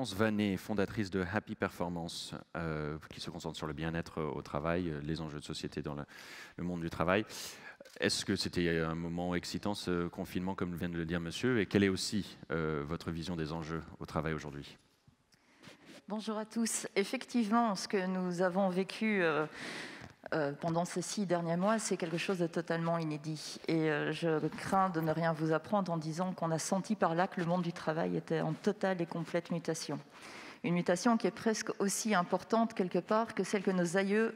Florence Vanet, fondatrice de Happy Performance, qui se concentre sur le bien-être au travail, les enjeux de société dans le monde du travail. Est-ce que c'était un moment excitant, ce confinement, comme vient de le dire monsieur, et quelle est aussi votre vision des enjeux au travail aujourd'hui? Bonjour à tous. Effectivement, ce que nous avons vécu pendant ces 6 derniers mois, c'est quelque chose de totalement inédit. Et je crains de ne rien vous apprendre en disant qu'on a senti par là que le monde du travail était en totale et complète mutation. Une mutation qui est presque aussi importante quelque part que celle que nos aïeux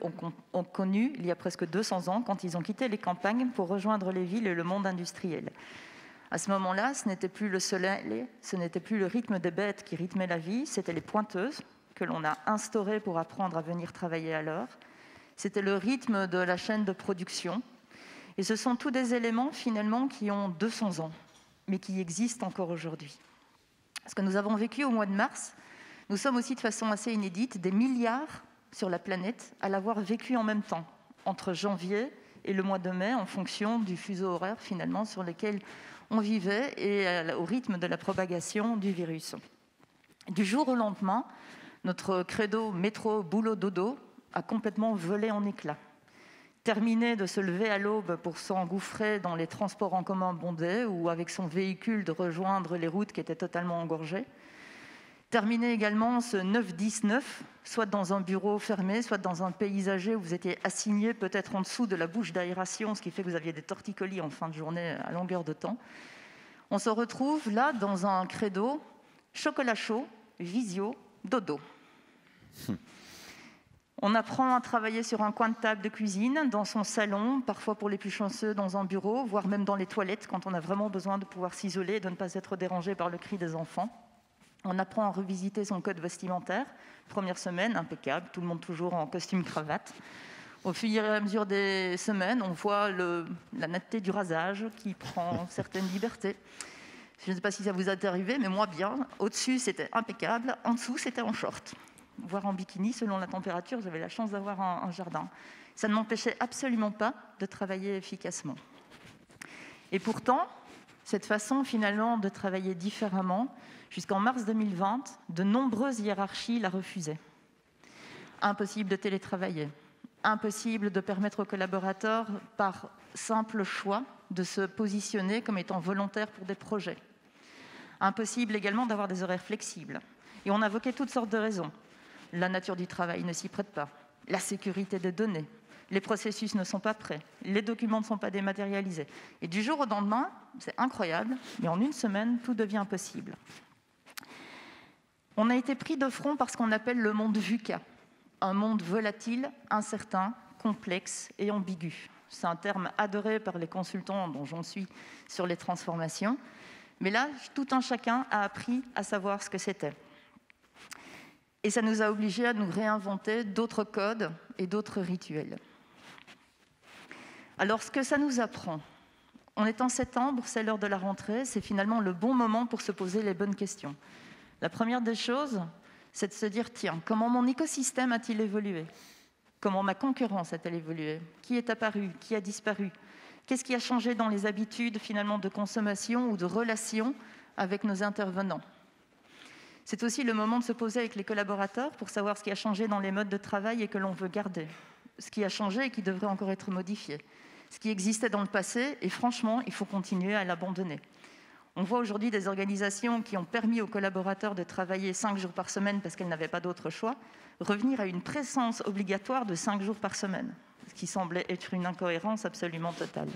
ont connue il y a presque 200 ans quand ils ont quitté les campagnes pour rejoindre les villes et le monde industriel. À ce moment-là, ce n'était plus le soleil, ce n'était plus le rythme des bêtes qui rythmait la vie, c'était les pointeuses que l'on a instaurées pour apprendre à venir travailler à l'heure. C'était le rythme de la chaîne de production. Et ce sont tous des éléments, finalement, qui ont 200 ans, mais qui existent encore aujourd'hui. Ce que nous avons vécu au mois de mars, nous sommes aussi de façon assez inédite des milliards sur la planète à l'avoir vécu en même temps, entre janvier et le mois de mai, en fonction du fuseau horaire, finalement, sur lequel on vivait et au rythme de la propagation du virus. Du jour au lendemain, notre credo métro, boulot, dodo a complètement volé en éclats. Terminé de se lever à l'aube pour s'engouffrer dans les transports en commun bondés ou avec son véhicule de rejoindre les routes qui étaient totalement engorgées. Terminé également ce 9-10-9, soit dans un bureau fermé, soit dans un paysager où vous étiez assigné peut-être en dessous de la bouche d'aération, ce qui fait que vous aviez des torticolis en fin de journée à longueur de temps. On se retrouve là dans un credo chocolat chaud, visio, dodo. On apprend à travailler sur un coin de table de cuisine, dans son salon, parfois pour les plus chanceux dans un bureau, voire même dans les toilettes quand on a vraiment besoin de pouvoir s'isoler et de ne pas être dérangé par le cri des enfants. On apprend à revisiter son code vestimentaire. Première semaine, impeccable, tout le monde toujours en costume-cravate. Au fur et à mesure des semaines, on voit la netteté du rasage qui prend certaines libertés. Je ne sais pas si ça vous est arrivé, mais moi bien. Au-dessus, c'était impeccable. En dessous, c'était en short, voire en bikini, selon la température. J'avais la chance d'avoir un jardin. Ça ne m'empêchait absolument pas de travailler efficacement. Et pourtant, cette façon finalement de travailler différemment, jusqu'en mars 2020, de nombreuses hiérarchies la refusaient. Impossible de télétravailler, impossible de permettre aux collaborateurs, par simple choix, de se positionner comme étant volontaires pour des projets. Impossible également d'avoir des horaires flexibles. Et on invoquait toutes sortes de raisons. La nature du travail ne s'y prête pas, la sécurité des données, les processus ne sont pas prêts, les documents ne sont pas dématérialisés. Et du jour au lendemain, c'est incroyable, mais en une semaine, tout devient possible. On a été pris de front par ce qu'on appelle le monde VUCA, un monde volatile, incertain, complexe et ambigu. C'est un terme adoré par les consultants dont j'en suis sur les transformations. Mais là, tout un chacun a appris à savoir ce que c'était. Et ça nous a obligés à nous réinventer d'autres codes et d'autres rituels. Alors, ce que ça nous apprend, on est en septembre, c'est l'heure de la rentrée, c'est finalement le bon moment pour se poser les bonnes questions. La première des choses, c'est de se dire, tiens, comment mon écosystème a-t-il évolué? Comment ma concurrence a-t-elle évolué? Qui est apparu? Qui a disparu? Qu'est-ce qui a changé dans les habitudes finalement de consommation ou de relation avec nos intervenants? C'est aussi le moment de se poser avec les collaborateurs pour savoir ce qui a changé dans les modes de travail et que l'on veut garder. Ce qui a changé et qui devrait encore être modifié. Ce qui existait dans le passé et franchement, il faut continuer à l'abandonner. On voit aujourd'hui des organisations qui ont permis aux collaborateurs de travailler 5 jours par semaine parce qu'elles n'avaient pas d'autre choix, revenir à une présence obligatoire de 5 jours par semaine, ce qui semblait être une incohérence absolument totale.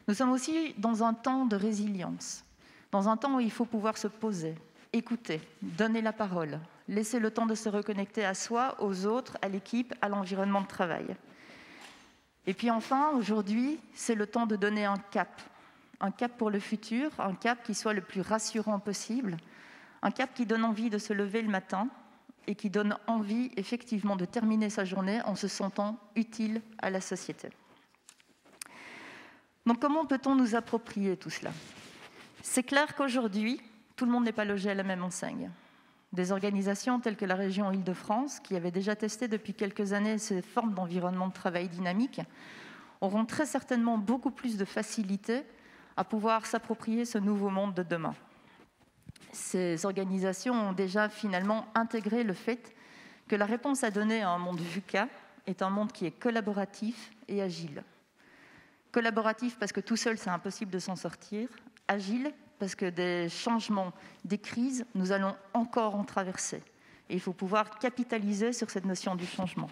Nous sommes aussi dans un temps de résilience, dans un temps où il faut pouvoir se poser, écouter, donner la parole, laisser le temps de se reconnecter à soi, aux autres, à l'équipe, à l'environnement de travail. Et puis enfin, aujourd'hui, c'est le temps de donner un cap pour le futur, un cap qui soit le plus rassurant possible, un cap qui donne envie de se lever le matin et qui donne envie effectivement de terminer sa journée en se sentant utile à la société. Donc comment peut-on nous approprier tout cela? C'est clair qu'aujourd'hui, tout le monde n'est pas logé à la même enseigne. Des organisations telles que la région Île-de-France, qui avaient déjà testé depuis quelques années ces formes d'environnement de travail dynamique, auront très certainement beaucoup plus de facilité à pouvoir s'approprier ce nouveau monde de demain. Ces organisations ont déjà finalement intégré le fait que la réponse à donner à un monde VUCA est un monde qui est collaboratif et agile. Collaboratif parce que tout seul, c'est impossible de s'en sortir. Agile parce que des changements, des crises, nous allons encore en traverser. Et il faut pouvoir capitaliser sur cette notion du changement.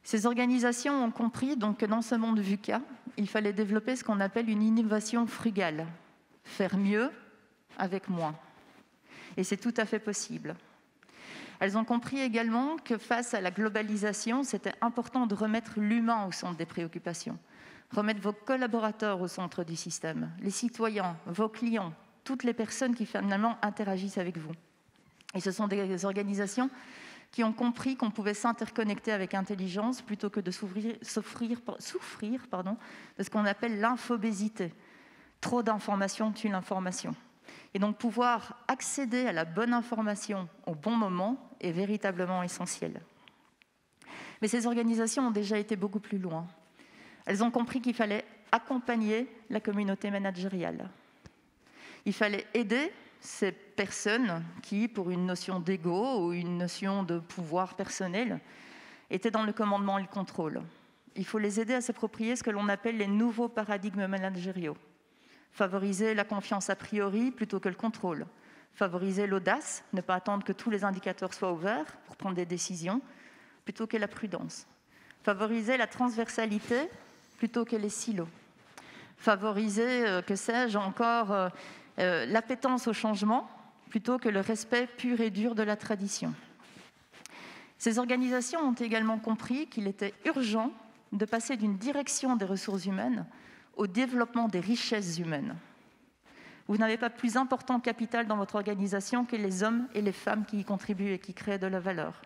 Ces organisations ont compris donc que dans ce monde VUCA, il fallait développer ce qu'on appelle une innovation frugale. Faire mieux avec moins. Et c'est tout à fait possible. Elles ont compris également que face à la globalisation, c'était important de remettre l'humain au centre des préoccupations, remettre vos collaborateurs au centre du système, les citoyens, vos clients, toutes les personnes qui finalement interagissent avec vous. Et ce sont des organisations qui ont compris qu'on pouvait s'interconnecter avec intelligence plutôt que de souffrir de ce qu'on appelle l'infobésité. Trop d'informations tue l'information. Et donc pouvoir accéder à la bonne information au bon moment est véritablement essentiel. Mais ces organisations ont déjà été beaucoup plus loin. Elles ont compris qu'il fallait accompagner la communauté managériale. Il fallait aider ces personnes qui, pour une notion d'ego ou une notion de pouvoir personnel, étaient dans le commandement et le contrôle. Il faut les aider à s'approprier ce que l'on appelle les nouveaux paradigmes managériaux. Favoriser la confiance a priori plutôt que le contrôle. Favoriser l'audace, ne pas attendre que tous les indicateurs soient ouverts pour prendre des décisions, plutôt que la prudence. Favoriser la transversalité plutôt que les silos. Favoriser, que sais-je encore, l'appétence au changement plutôt que le respect pur et dur de la tradition. Ces organisations ont également compris qu'il était urgent de passer d'une direction des ressources humaines au développement des richesses humaines. Vous n'avez pas plus important capital dans votre organisation que les hommes et les femmes qui y contribuent et qui créent de la valeur.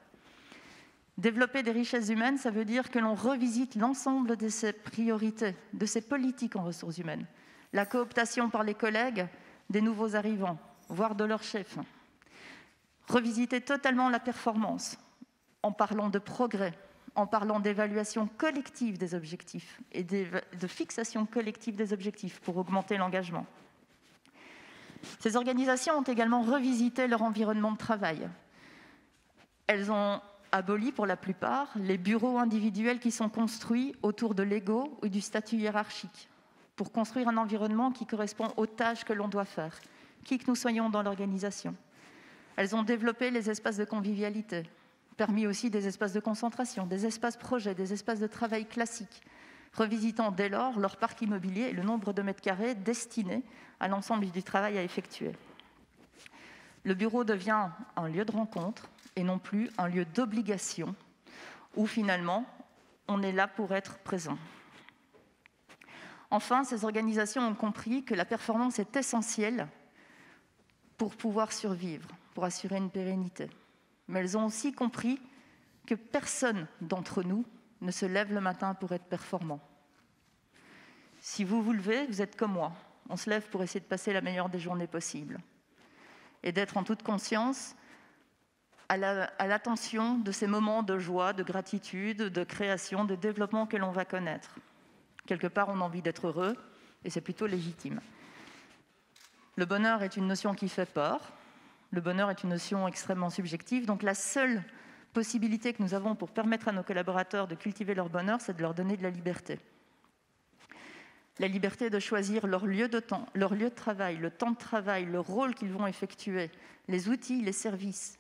Développer des richesses humaines, ça veut dire que l'on revisite l'ensemble de ces priorités, de ces politiques en ressources humaines. La cooptation par les collègues des nouveaux arrivants, voire de leurs chefs. Revisiter totalement la performance en parlant de progrès, en parlant d'évaluation collective des objectifs et de fixation collective des objectifs pour augmenter l'engagement. Ces organisations ont également revisité leur environnement de travail. Elles ont aboli pour la plupart les bureaux individuels qui sont construits autour de l'ego ou du statut hiérarchique pour construire un environnement qui correspond aux tâches que l'on doit faire, qui que nous soyons dans l'organisation. Elles ont développé les espaces de convivialité, permis aussi des espaces de concentration, des espaces projets, des espaces de travail classiques, revisitant dès lors leur parc immobilier et le nombre de mètres carrés destinés à l'ensemble du travail à effectuer. Le bureau devient un lieu de rencontre et non plus un lieu d'obligation où finalement on est là pour être présent. Enfin, ces organisations ont compris que la performance est essentielle pour pouvoir survivre, pour assurer une pérennité. Mais elles ont aussi compris que personne d'entre nous ne se lève le matin pour être performant. Si vous vous levez, vous êtes comme moi. On se lève pour essayer de passer la meilleure des journées possibles et d'être en toute conscience à l'attention de ces moments de joie, de gratitude, de création, de développement que l'on va connaître. Quelque part, on a envie d'être heureux et c'est plutôt légitime. Le bonheur est une notion qui fait peur. Le bonheur est une notion extrêmement subjective. Donc la seule possibilité que nous avons pour permettre à nos collaborateurs de cultiver leur bonheur, c'est de leur donner de la liberté. La liberté de choisir leur lieu de temps, leur lieu de travail, le temps de travail, le rôle qu'ils vont effectuer, les outils, les services.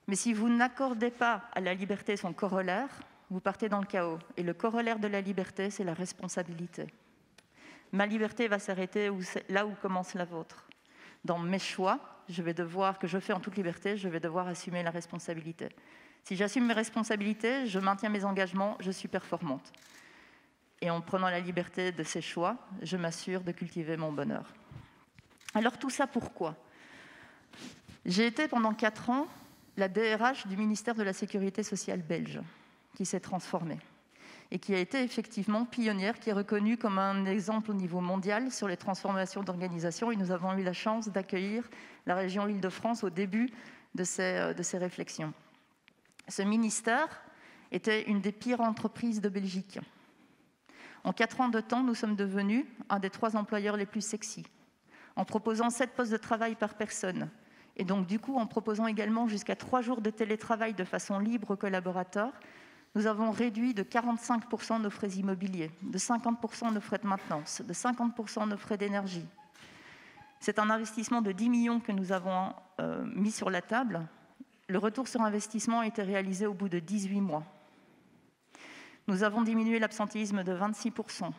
Mais si vous n'accordez pas à la liberté son corollaire, vous partez dans le chaos. Et le corollaire de la liberté, c'est la responsabilité. Ma liberté va s'arrêter là où commence la vôtre. Dans mes choix, que je fais en toute liberté, je vais devoir assumer la responsabilité. Si j'assume mes responsabilités, je maintiens mes engagements, je suis performante. Et en prenant la liberté de ces choix, je m'assure de cultiver mon bonheur. Alors tout ça pourquoi ? J'ai été pendant 4 ans la DRH du ministère de la Sécurité sociale belge, qui s'est transformée et qui a été effectivement pionnière, qui est reconnue comme un exemple au niveau mondial sur les transformations d'organisation. Et nous avons eu la chance d'accueillir la région Île-de-France au début de ces réflexions. Ce ministère était une des pires entreprises de Belgique. En 4 ans de temps, nous sommes devenus un des 3 employeurs les plus sexy. en proposant 7 postes de travail par personne. Et donc, du coup, en proposant également jusqu'à 3 jours de télétravail de façon libre aux collaborateurs, nous avons réduit de 45% nos frais immobiliers, de 50% nos frais de maintenance, de 50% nos frais d'énergie. C'est un investissement de 10 millions que nous avons mis sur la table. Le retour sur investissement a été réalisé au bout de 18 mois. Nous avons diminué l'absentéisme de 26%.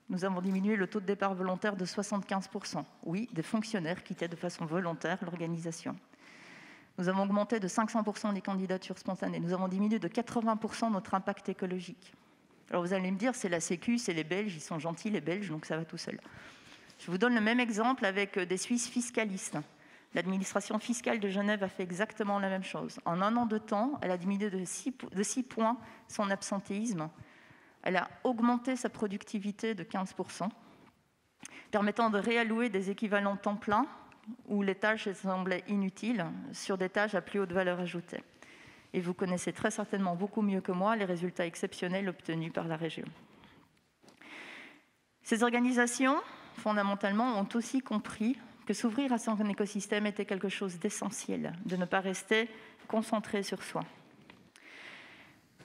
Nous avons diminué le taux de départ volontaire de 75%. Oui, des fonctionnaires quittaient de façon volontaire l'organisation. Nous avons augmenté de 500% les candidatures spontanées. Nous avons diminué de 80% notre impact écologique. Alors vous allez me dire, c'est la Sécu, c'est les Belges, ils sont gentils les Belges, donc ça va tout seul. Je vous donne le même exemple avec des Suisses fiscalistes. L'administration fiscale de Genève a fait exactement la même chose. En 1 an de temps, elle a diminué de 6 points son absentéisme. Elle a augmenté sa productivité de 15%, permettant de réallouer des équivalents temps plein où les tâches semblaient inutiles sur des tâches à plus haute valeur ajoutée. Et vous connaissez très certainement beaucoup mieux que moi les résultats exceptionnels obtenus par la région. Ces organisations, fondamentalement, ont aussi compris que s'ouvrir à son écosystème était quelque chose d'essentiel, de ne pas rester concentré sur soi.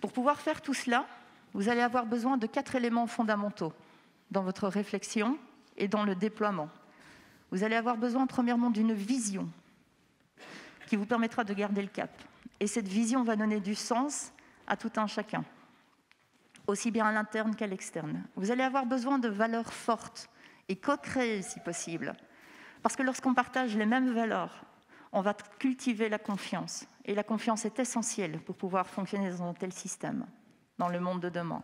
Pour pouvoir faire tout cela, vous allez avoir besoin de 4 éléments fondamentaux dans votre réflexion et dans le déploiement. Vous allez avoir besoin, premièrement, d'une vision qui vous permettra de garder le cap. Et cette vision va donner du sens à tout un chacun, aussi bien à l'interne qu'à l'externe. Vous allez avoir besoin de valeurs fortes et co-créées, si possible. Parce que lorsqu'on partage les mêmes valeurs, on va cultiver la confiance. Et la confiance est essentielle pour pouvoir fonctionner dans un tel système, dans le monde de demain.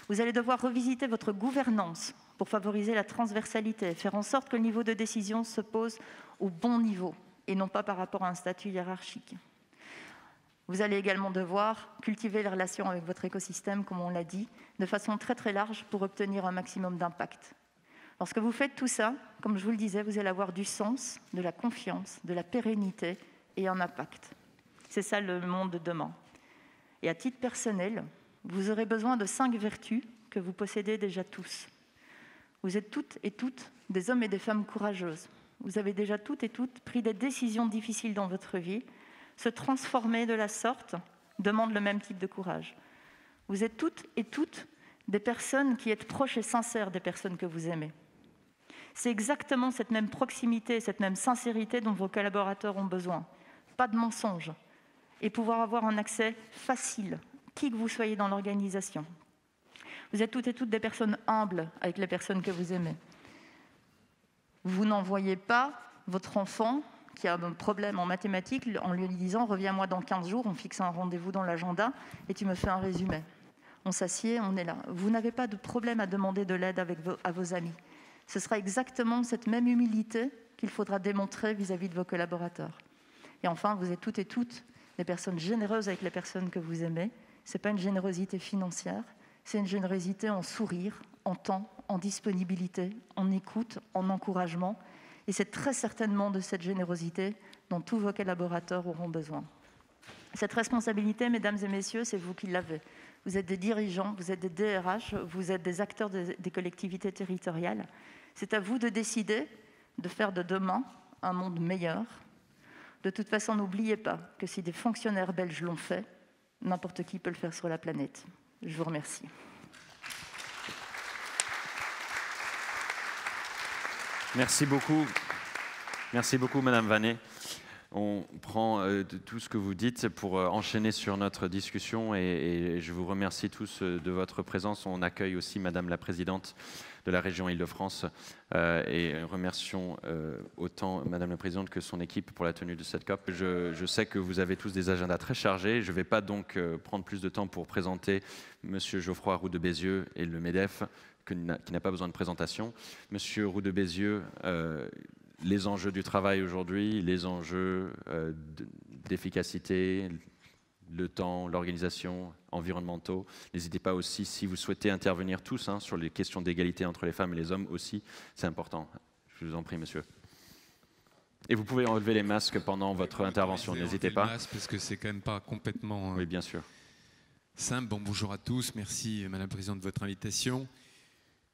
Vous allez devoir revisiter votre gouvernance pour favoriser la transversalité, faire en sorte que le niveau de décision se pose au bon niveau et non pas par rapport à un statut hiérarchique. Vous allez également devoir cultiver les relations avec votre écosystème, comme on l'a dit, de façon très très large pour obtenir un maximum d'impact. Lorsque vous faites tout ça, comme je vous le disais, vous allez avoir du sens, de la confiance, de la pérennité et un impact. C'est ça le monde de demain. Et à titre personnel, vous aurez besoin de 5 vertus que vous possédez déjà tous. Vous êtes toutes et toutes des hommes et des femmes courageuses. Vous avez déjà toutes et toutes pris des décisions difficiles dans votre vie. Se transformer de la sorte demande le même type de courage. Vous êtes toutes et toutes des personnes qui êtes proches et sincères des personnes que vous aimez. C'est exactement cette même proximité, cette même sincérité dont vos collaborateurs ont besoin. Pas de mensonges. Et pouvoir avoir un accès facile, qui que vous soyez dans l'organisation. Vous êtes toutes et toutes des personnes humbles avec les personnes que vous aimez. Vous n'envoyez pas votre enfant qui a un problème en mathématiques en lui disant « Reviens-moi dans 15 jours, on fixe un rendez-vous dans l'agenda et tu me fais un résumé. » On s'assied, on est là. Vous n'avez pas de problème à demander de l'aide à vos amis. Ce sera exactement cette même humilité qu'il faudra démontrer vis-à-vis de vos collaborateurs. Et enfin, vous êtes toutes et toutes des personnes généreuses avec les personnes que vous aimez. Ce n'est pas une générosité financière, c'est une générosité en sourire, en temps, en disponibilité, en écoute, en encouragement. Et c'est très certainement de cette générosité dont tous vos collaborateurs auront besoin. Cette responsabilité, mesdames et messieurs, c'est vous qui l'avez. Vous êtes des dirigeants, vous êtes des DRH, vous êtes des acteurs des collectivités territoriales. C'est à vous de décider de faire de demain un monde meilleur. De toute façon, n'oubliez pas que si des fonctionnaires belges l'ont fait, n'importe qui peut le faire sur la planète. Je vous remercie. Merci beaucoup. Merci beaucoup, Madame Vanet. On prend tout ce que vous dites pour enchaîner sur notre discussion et je vous remercie tous de votre présence. On accueille aussi Madame la Présidente de la région Île-de-France et remercions autant Madame la Présidente que son équipe pour la tenue de cette COP. Je sais que vous avez tous des agendas très chargés. Je ne vais pas donc prendre plus de temps pour présenter Monsieur Geoffroy Roux de Bézieux et le MEDEF qui n'a pas besoin de présentation. Monsieur Roux de Bézieux, les enjeux du travail aujourd'hui, les enjeux d'efficacité, le temps, l'organisation, environnementaux. N'hésitez pas aussi, si vous souhaitez intervenir tous sur les questions d'égalité entre les femmes et les hommes aussi, c'est important. Je vous en prie, monsieur. Et vous pouvez enlever les masques pendant votre intervention, n'hésitez pas. Parce que c'est quand même pas complètement oui, bien sûr. simple. Bon, bonjour à tous, merci Madame la Présidente de votre invitation.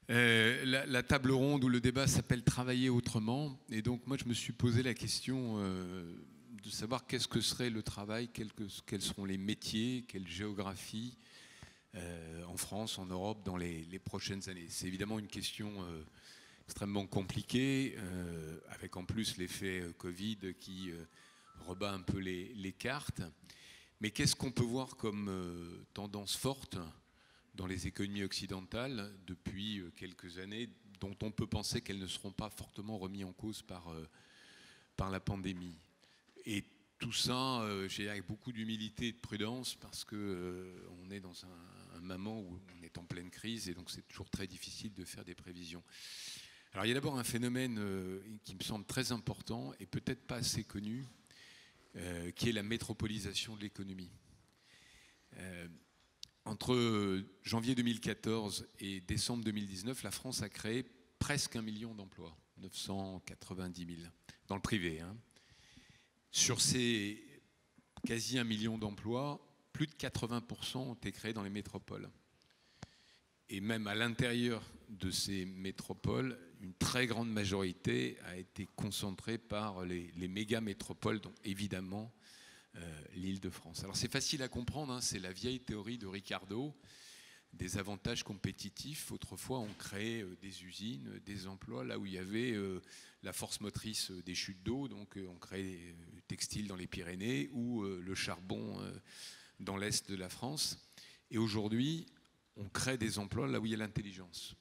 La table ronde où le débat s'appelle « Travailler autrement ». Et donc, moi, je me suis posé la question de savoir qu'est-ce que serait le travail, quels seront les métiers, quelle géographie en France, en Europe, dans les prochaines années. C'est évidemment une question extrêmement compliquée, avec en plus l'effet Covid qui rebat un peu les cartes. Mais qu'est-ce qu'on peut voir comme tendance forte dans les économies occidentales depuis quelques années, dont on peut penser qu'elles ne seront pas fortement remises en cause par la pandémie. Et tout ça, j'ai avec beaucoup d'humilité et de prudence, parce qu'on est dans un moment où on est en pleine crise, et donc c'est toujours très difficile de faire des prévisions. Alors il y a d'abord un phénomène qui me semble très important, et peut-être pas assez connu, qui est la métropolisation de l'économie. Entre janvier 2014 et décembre 2019, la France a créé presque 1 million d'emplois, 990 000, dans le privé. Sur ces quasi 1 million d'emplois, plus de 80% ont été créés dans les métropoles. Et même à l'intérieur de ces métropoles, une très grande majorité a été concentrée par les méga-métropoles, dont évidemment l'Île-de-France. Alors c'est facile à comprendre, c'est la vieille théorie de Ricardo, des avantages compétitifs. Autrefois, on créait des usines, des emplois, là où il y avait la force motrice des chutes d'eau, donc on créait le textile dans les Pyrénées ou le charbon dans l'Est de la France. Et aujourd'hui, on crée des emplois là où il y a l'intelligence,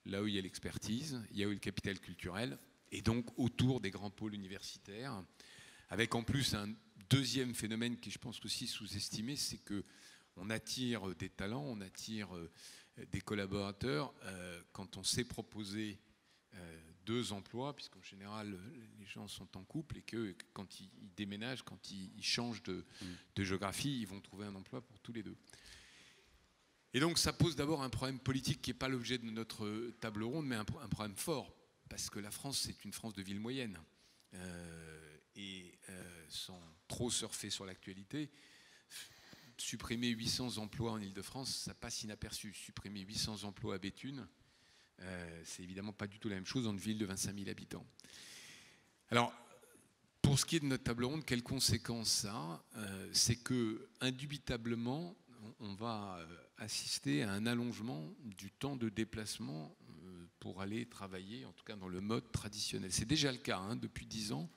là où il y a l'expertise, là où il y a le capital culturel, et donc autour des grands pôles universitaires, avec en plus un deuxième phénomène qui, je pense, aussi sous-estimé, c'est qu'on attire des talents, on attire des collaborateurs quand on sait proposer 2 emplois, puisqu'en général, les gens sont en couple, et que quand ils déménagent, quand ils changent de géographie, ils vont trouver un emploi pour tous les 2. Et donc ça pose d'abord un problème politique qui n'est pas l'objet de notre table ronde, mais un problème fort, parce que la France, c'est une France de ville moyenne. Et sans trop surfer sur l'actualité, supprimer 800 emplois en Île-de-France, ça passe inaperçu. Supprimer 800 emplois à Béthune, c'est évidemment pas du tout la même chose dans une ville de 25 000 habitants. Alors, pour ce qui est de notre table ronde, quelles conséquences ça a ? C'est que, indubitablement, on va assister à un allongement du temps de déplacement pour aller travailler, en tout cas dans le mode traditionnel. C'est déjà le cas, depuis 10 ans.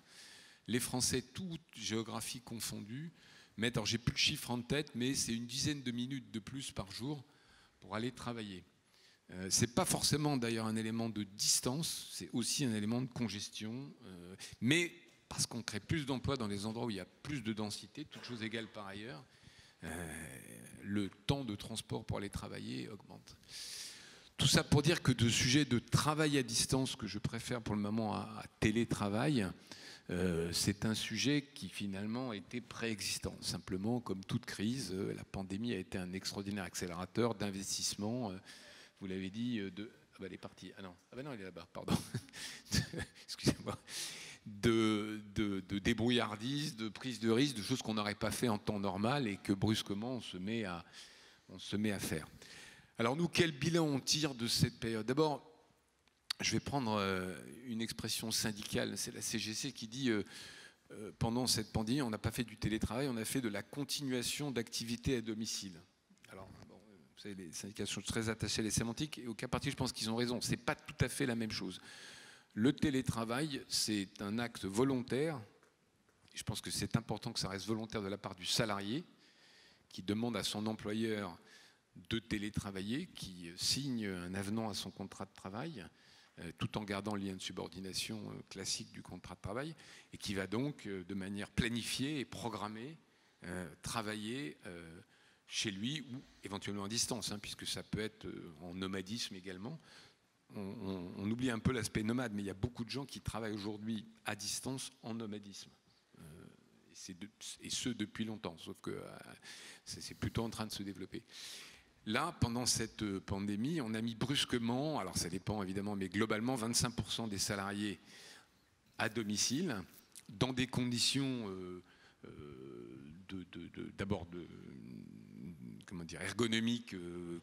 Les Français, toutes géographies confondues, mettent, alors j'ai plus le chiffre en tête, mais c'est une dizaine de minutes de plus par jour pour aller travailler. C'est pas forcément d'ailleurs un élément de distance, c'est aussi un élément de congestion, mais parce qu'on crée plus d'emplois dans les endroits où il y a plus de densité, toutes choses égales par ailleurs, le temps de transport pour aller travailler augmente. Tout ça pour dire que de sujet de travail à distance, que je préfère pour le moment à télétravail, c'est un sujet qui finalement était préexistant. Simplement, comme toute crise, la pandémie a été un extraordinaire accélérateur d'investissement. Vous l'avez dit, ah bah elle est partie. Ah non, non, elle est là-bas, pardon. Excusez-moi. De débrouillardise, de prise de risque, de choses qu'on n'aurait pas fait en temps normal et que brusquement on se met à faire. Alors nous, quel bilan on tire de cette période ? D'abord, je vais prendre une expression syndicale, c'est la CGC qui dit pendant cette pandémie, on n'a pas fait du télétravail, on a fait de la continuation d'activités à domicile. Alors, bon, vous savez, les syndicats sont très attachés à les sémantiques, et au cas particulier, je pense qu'ils ont raison, c'est pas tout à fait la même chose. Le télétravail, c'est un acte volontaire, et je pense que c'est important que ça reste volontaire de la part du salarié, qui demande à son employeur de télétravailler, qui signe un avenant à son contrat de travail, tout en gardant le lien de subordination classique du contrat de travail, et qui va donc, de manière planifiée et programmée, travailler chez lui ou éventuellement à distance, puisque ça peut être en nomadisme également. On oublie un peu l'aspect nomade, mais il y a beaucoup de gens qui travaillent aujourd'hui à distance en nomadisme. Et ce depuis longtemps, sauf que c'est plutôt en train de se développer. Là, pendant cette pandémie, on a mis brusquement, alors ça dépend évidemment, mais globalement 25% des salariés à domicile, dans des conditions d'abord comment dire, ergonomique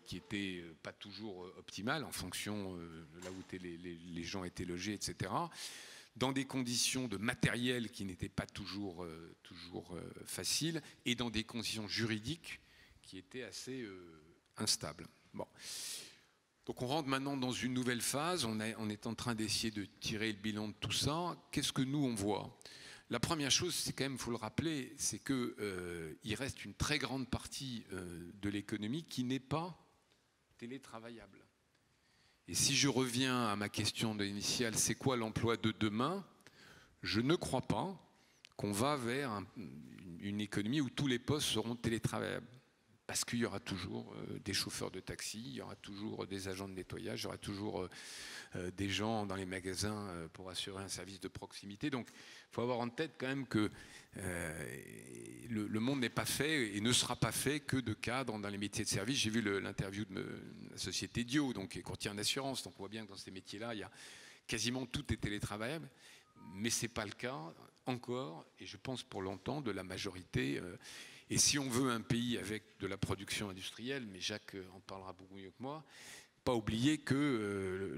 qui n'était pas toujours optimale en fonction de là où les gens étaient logés, etc. Dans des conditions de matériel qui n'étaient pas toujours faciles et dans des conditions juridiques qui étaient assez instables. Bon. Donc on rentre maintenant dans une nouvelle phase, on est en train d'essayer de tirer le bilan de tout ça. Qu'est-ce que nous on voit ? La première chose, c'est quand même, il faut le rappeler, c'est qu'il reste une très grande partie de l'économie qui n'est pas télétravaillable. Et si je reviens à ma question initiale, c'est quoi l'emploi de demain ? Je ne crois pas qu'on va vers une économie où tous les postes seront télétravaillables. Parce qu'il y aura toujours des chauffeurs de taxi, il y aura toujours des agents de nettoyage, il y aura toujours des gens dans les magasins pour assurer un service de proximité. Donc il faut avoir en tête quand même que le monde n'est pas fait et ne sera pas fait que de cadres dans les métiers de service. J'ai vu l'interview de la société Dio, donc qui est courtier en assurance. Donc on voit bien que dans ces métiers-là, il y a quasiment tout est télétravaillable. Mais ce n'est pas le cas encore, et je pense pour longtemps, de la majorité. Et si on veut un pays avec de la production industrielle, mais Jacques en parlera beaucoup mieux que moi, pas oublier que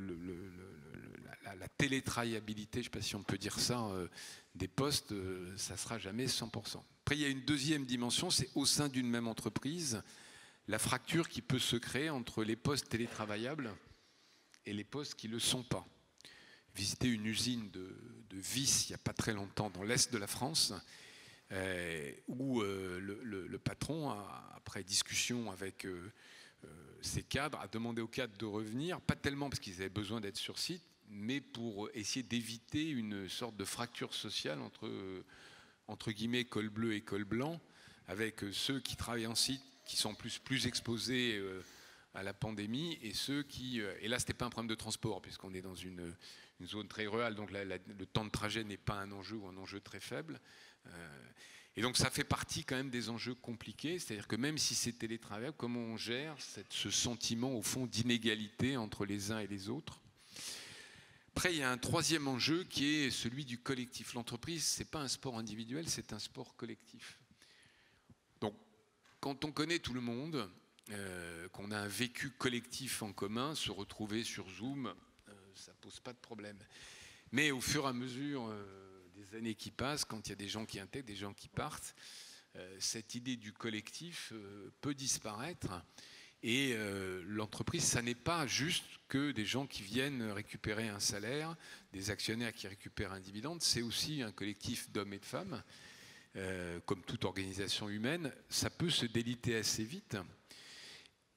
la télétravaillabilité, je ne sais pas si on peut dire ça, des postes, ça ne sera jamais 100%. Après, il y a une deuxième dimension, c'est au sein d'une même entreprise, la fracture qui peut se créer entre les postes télétravaillables et les postes qui ne le sont pas. Visiter une usine de vis il n'y a pas très longtemps dans l'Est de la France, où le patron, après discussion avec ses cadres, a demandé aux cadres de revenir, pas tellement parce qu'ils avaient besoin d'être sur site, mais pour essayer d'éviter une sorte de fracture sociale entre guillemets col bleu et col blanc, avec ceux qui travaillent en site, qui sont plus exposés à la pandémie, et ceux qui... Et là, ce n'était pas un problème de transport, puisqu'on est dans une zone très rurale, donc le temps de trajet n'est pas un enjeu ou un enjeu très faible. Et donc ça fait partie quand même des enjeux compliqués, c'est-à-dire que même si c'est télétravail, comment on gère ce sentiment au fond d'inégalité entre les uns et les autres. Après, il y a un troisième enjeu qui est celui du collectif. L'entreprise, ce n'est pas un sport individuel, c'est un sport collectif. Donc quand on connaît tout le monde, qu'on a un vécu collectif en commun, se retrouver sur Zoom, ça ne pose pas de problème. Mais au fur et à mesure des années qui passent, quand il y a des gens qui intègrent, des gens qui partent, cette idée du collectif peut disparaître. Et l'entreprise, ça n'est pas juste que des gens qui viennent récupérer un salaire, des actionnaires qui récupèrent un dividende, c'est aussi un collectif d'hommes et de femmes. Comme toute organisation humaine, ça peut se déliter assez vite.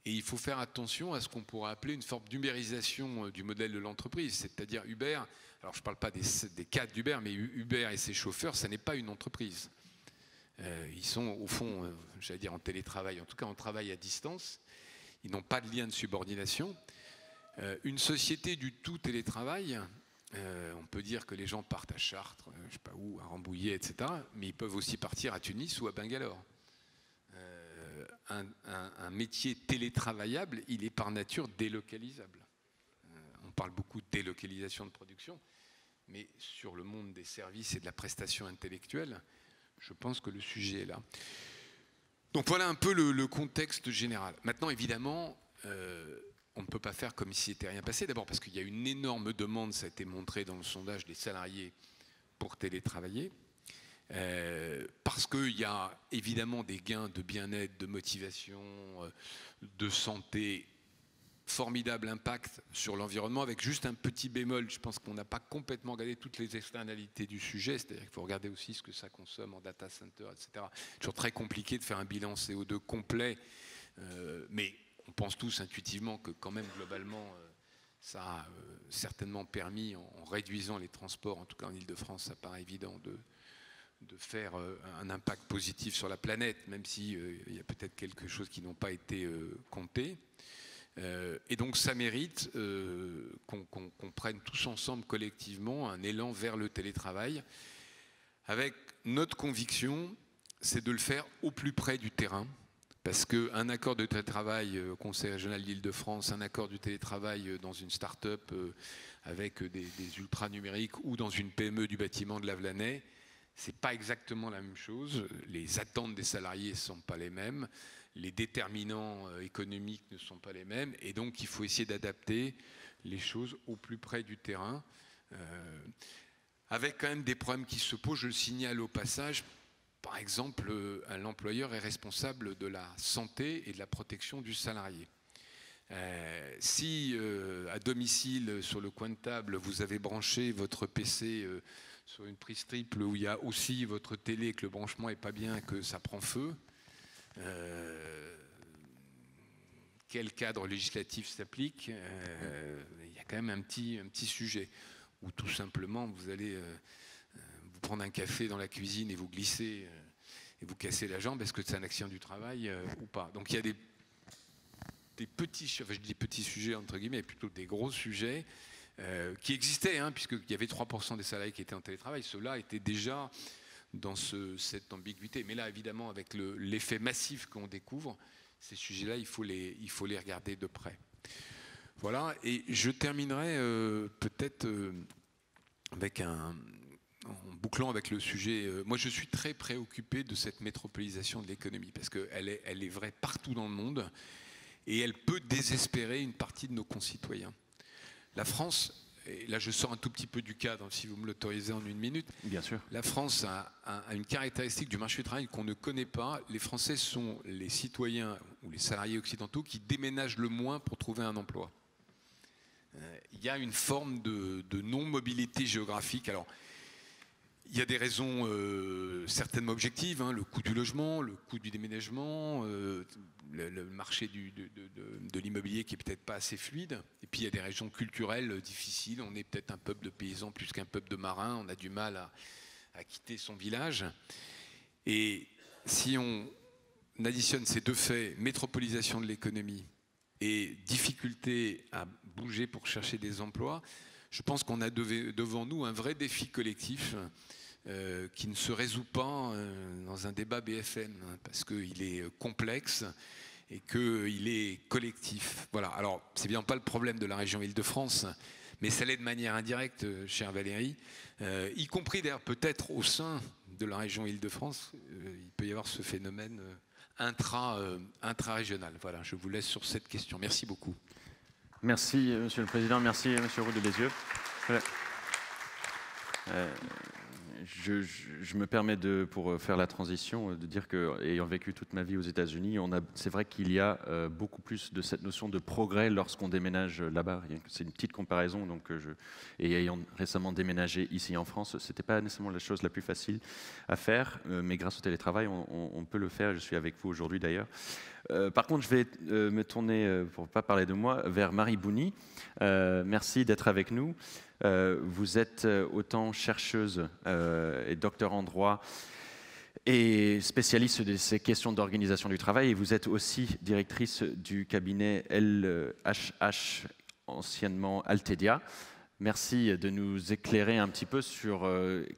Et il faut faire attention à ce qu'on pourrait appeler une forme d'ubérisation du modèle de l'entreprise. C'est-à-dire Uber, alors je ne parle pas des cadres d'Uber, mais Uber et ses chauffeurs, ça n'est pas une entreprise. Ils sont au fond, j'allais dire en télétravail, en tout cas en travail à distance. Ils n'ont pas de lien de subordination. Une société du tout télétravail, on peut dire que les gens partent à Chartres, je ne sais pas où, à Rambouillet, etc. Mais ils peuvent aussi partir à Tunis ou à Bangalore. Un métier télétravaillable, il est par nature délocalisable. On parle beaucoup de délocalisation de production, mais sur le monde des services et de la prestation intellectuelle, je pense que le sujet est là. Donc voilà un peu le contexte général. Maintenant, évidemment, on ne peut pas faire comme s'il n'était rien passé. D'abord parce qu'il y a une énorme demande, ça a été montré dans le sondage des salariés pour télétravailler. Parce qu'il y a évidemment des gains de bien-être, de motivation, de santé, formidable impact sur l'environnement, avec juste un petit bémol. Je pense qu'on n'a pas complètement regardé toutes les externalités du sujet, c'est-à-dire qu'il faut regarder aussi ce que ça consomme en data center, etc. C'est toujours très compliqué de faire un bilan CO2 complet, mais on pense tous intuitivement que quand même globalement ça a certainement permis, en réduisant les transports, en tout cas en Ile-de-France, ça paraît évident de faire un impact positif sur la planète, même s'il y a peut-être quelque chose qui n'ont pas été comptés. Et donc ça mérite qu'on prenne tous ensemble collectivement un élan vers le télétravail, avec notre conviction, c'est de le faire au plus près du terrain, parce qu'un accord de télétravail au Conseil régional d'Île-de-France, un accord du télétravail dans une start-up avec des ultra-numériques ou dans une PME du bâtiment de Lavelanet, c'est pas exactement la même chose. Les attentes des salariés ne sont pas les mêmes. Les déterminants économiques ne sont pas les mêmes. Et donc, il faut essayer d'adapter les choses au plus près du terrain. Avec quand même des problèmes qui se posent, je le signale au passage. Par exemple, l'employeur est responsable de la santé et de la protection du salarié. Si à domicile, sur le coin de table, vous avez branché votre PC sur une prise triple où il y a aussi votre télé et que le branchement n'est pas bien, que ça prend feu, quel cadre législatif s'applique? Il y a quand même un petit sujet. Ou tout simplement, vous allez vous prendre un café dans la cuisine et vous glisser et vous casser la jambe. Est-ce que c'est un accident du travail ou pas? Donc il y a des petits, enfin je dis petits sujets entre guillemets, plutôt des gros sujets qui existaient, hein, puisqu'il y avait 3% des salariés qui étaient en télétravail. Ceux-là étaient déjà dans cette ambiguïté. Mais là, évidemment, avec l'effet massif qu'on découvre, ces sujets-là, il faut les regarder de près. Voilà, et je terminerai peut-être en bouclant avec le sujet. Moi, je suis très préoccupé de cette métropolisation de l'économie, parce qu'elle est vraie partout dans le monde, et elle peut désespérer une partie de nos concitoyens. La France, et là je sors un tout petit peu du cadre, si vous me l'autorisez en une minute. Bien sûr. La France a une caractéristique du marché du travail qu'on ne connaît pas. Les Français sont les citoyens ou les salariés occidentaux qui déménagent le moins pour trouver un emploi. Il y a une forme de non-mobilité géographique. Alors, il y a des raisons certainement objectives, hein, le coût du logement, le coût du déménagement, le marché de l'immobilier qui est peut-être pas assez fluide. Et puis il y a des régions culturelles difficiles. On est peut-être un peuple de paysans plus qu'un peuple de marins. On a du mal à quitter son village. Et si on additionne ces deux faits, métropolisation de l'économie et difficulté à bouger pour chercher des emplois, je pense qu'on a devant nous un vrai défi collectif qui ne se résout pas dans un débat BFM, hein, parce qu'il est complexe et qu'il est collectif. Voilà. Alors, c'est bien pas le problème de la région Île-de-France, mais ça l'est de manière indirecte, chère Valérie, y compris d'ailleurs peut-être au sein de la région Île-de-France, il peut y avoir ce phénomène intra-régional. Voilà, je vous laisse sur cette question. Merci beaucoup. Merci, Monsieur le Président. Merci, Monsieur Roux de Bézieux. Voilà. Je me permets, pour faire la transition, de dire que, ayant vécu toute ma vie aux États-Unis, c'est vrai qu'il y a beaucoup plus de cette notion de progrès lorsqu'on déménage là-bas. C'est une petite comparaison. Donc, et ayant récemment déménagé ici en France, c'était pas nécessairement la chose la plus facile à faire, mais grâce au télétravail, on peut le faire. Je suis avec vous aujourd'hui d'ailleurs. Par contre, je vais me tourner, pour ne pas parler de moi, vers Marie Bouni. Merci d'être avec nous. Vous êtes autant chercheuse et docteur en droit et spécialiste de ces questions d'organisation du travail, et vous êtes aussi directrice du cabinet LHH, anciennement Altedia. Merci de nous éclairer un petit peu sur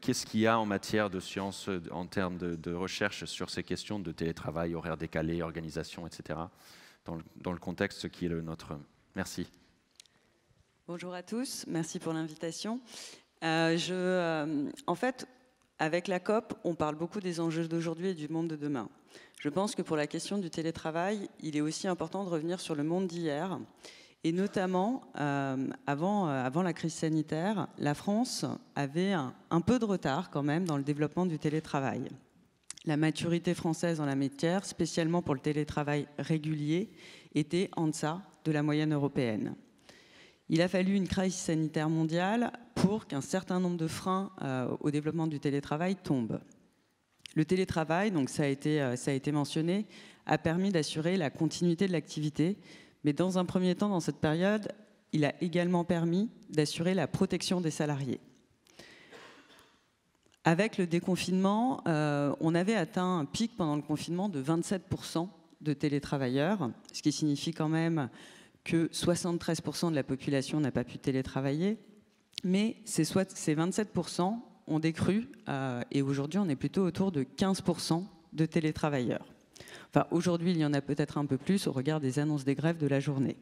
qu'est-ce qu'il y a en matière de sciences, en termes de recherche sur ces questions de télétravail, horaires décalés, organisation, etc., dans le contexte qui est le nôtre. Merci. Bonjour à tous, merci pour l'invitation. En fait, avec la COP, on parle beaucoup des enjeux d'aujourd'hui et du monde de demain. Je pense que pour la question du télétravail, il est aussi important de revenir sur le monde d'hier. Et notamment, avant la crise sanitaire, la France avait un peu de retard quand même dans le développement du télétravail. La maturité française en la matière, spécialement pour le télétravail régulier, était en deçà de la moyenne européenne. Il a fallu une crise sanitaire mondiale pour qu'un certain nombre de freins au développement du télétravail tombent. Le télétravail, donc ça a été mentionné, a permis d'assurer la continuité de l'activité, mais dans un premier temps, dans cette période, il a également permis d'assurer la protection des salariés. Avec le déconfinement, on avait atteint un pic pendant le confinement de 27% de télétravailleurs, ce qui signifie quand même que 73% de la population n'a pas pu télétravailler, mais ces 27% ont décru et aujourd'hui on est plutôt autour de 15% de télétravailleurs. Enfin, aujourd'hui il y en a peut-être un peu plus au regard des annonces des grèves de la journée.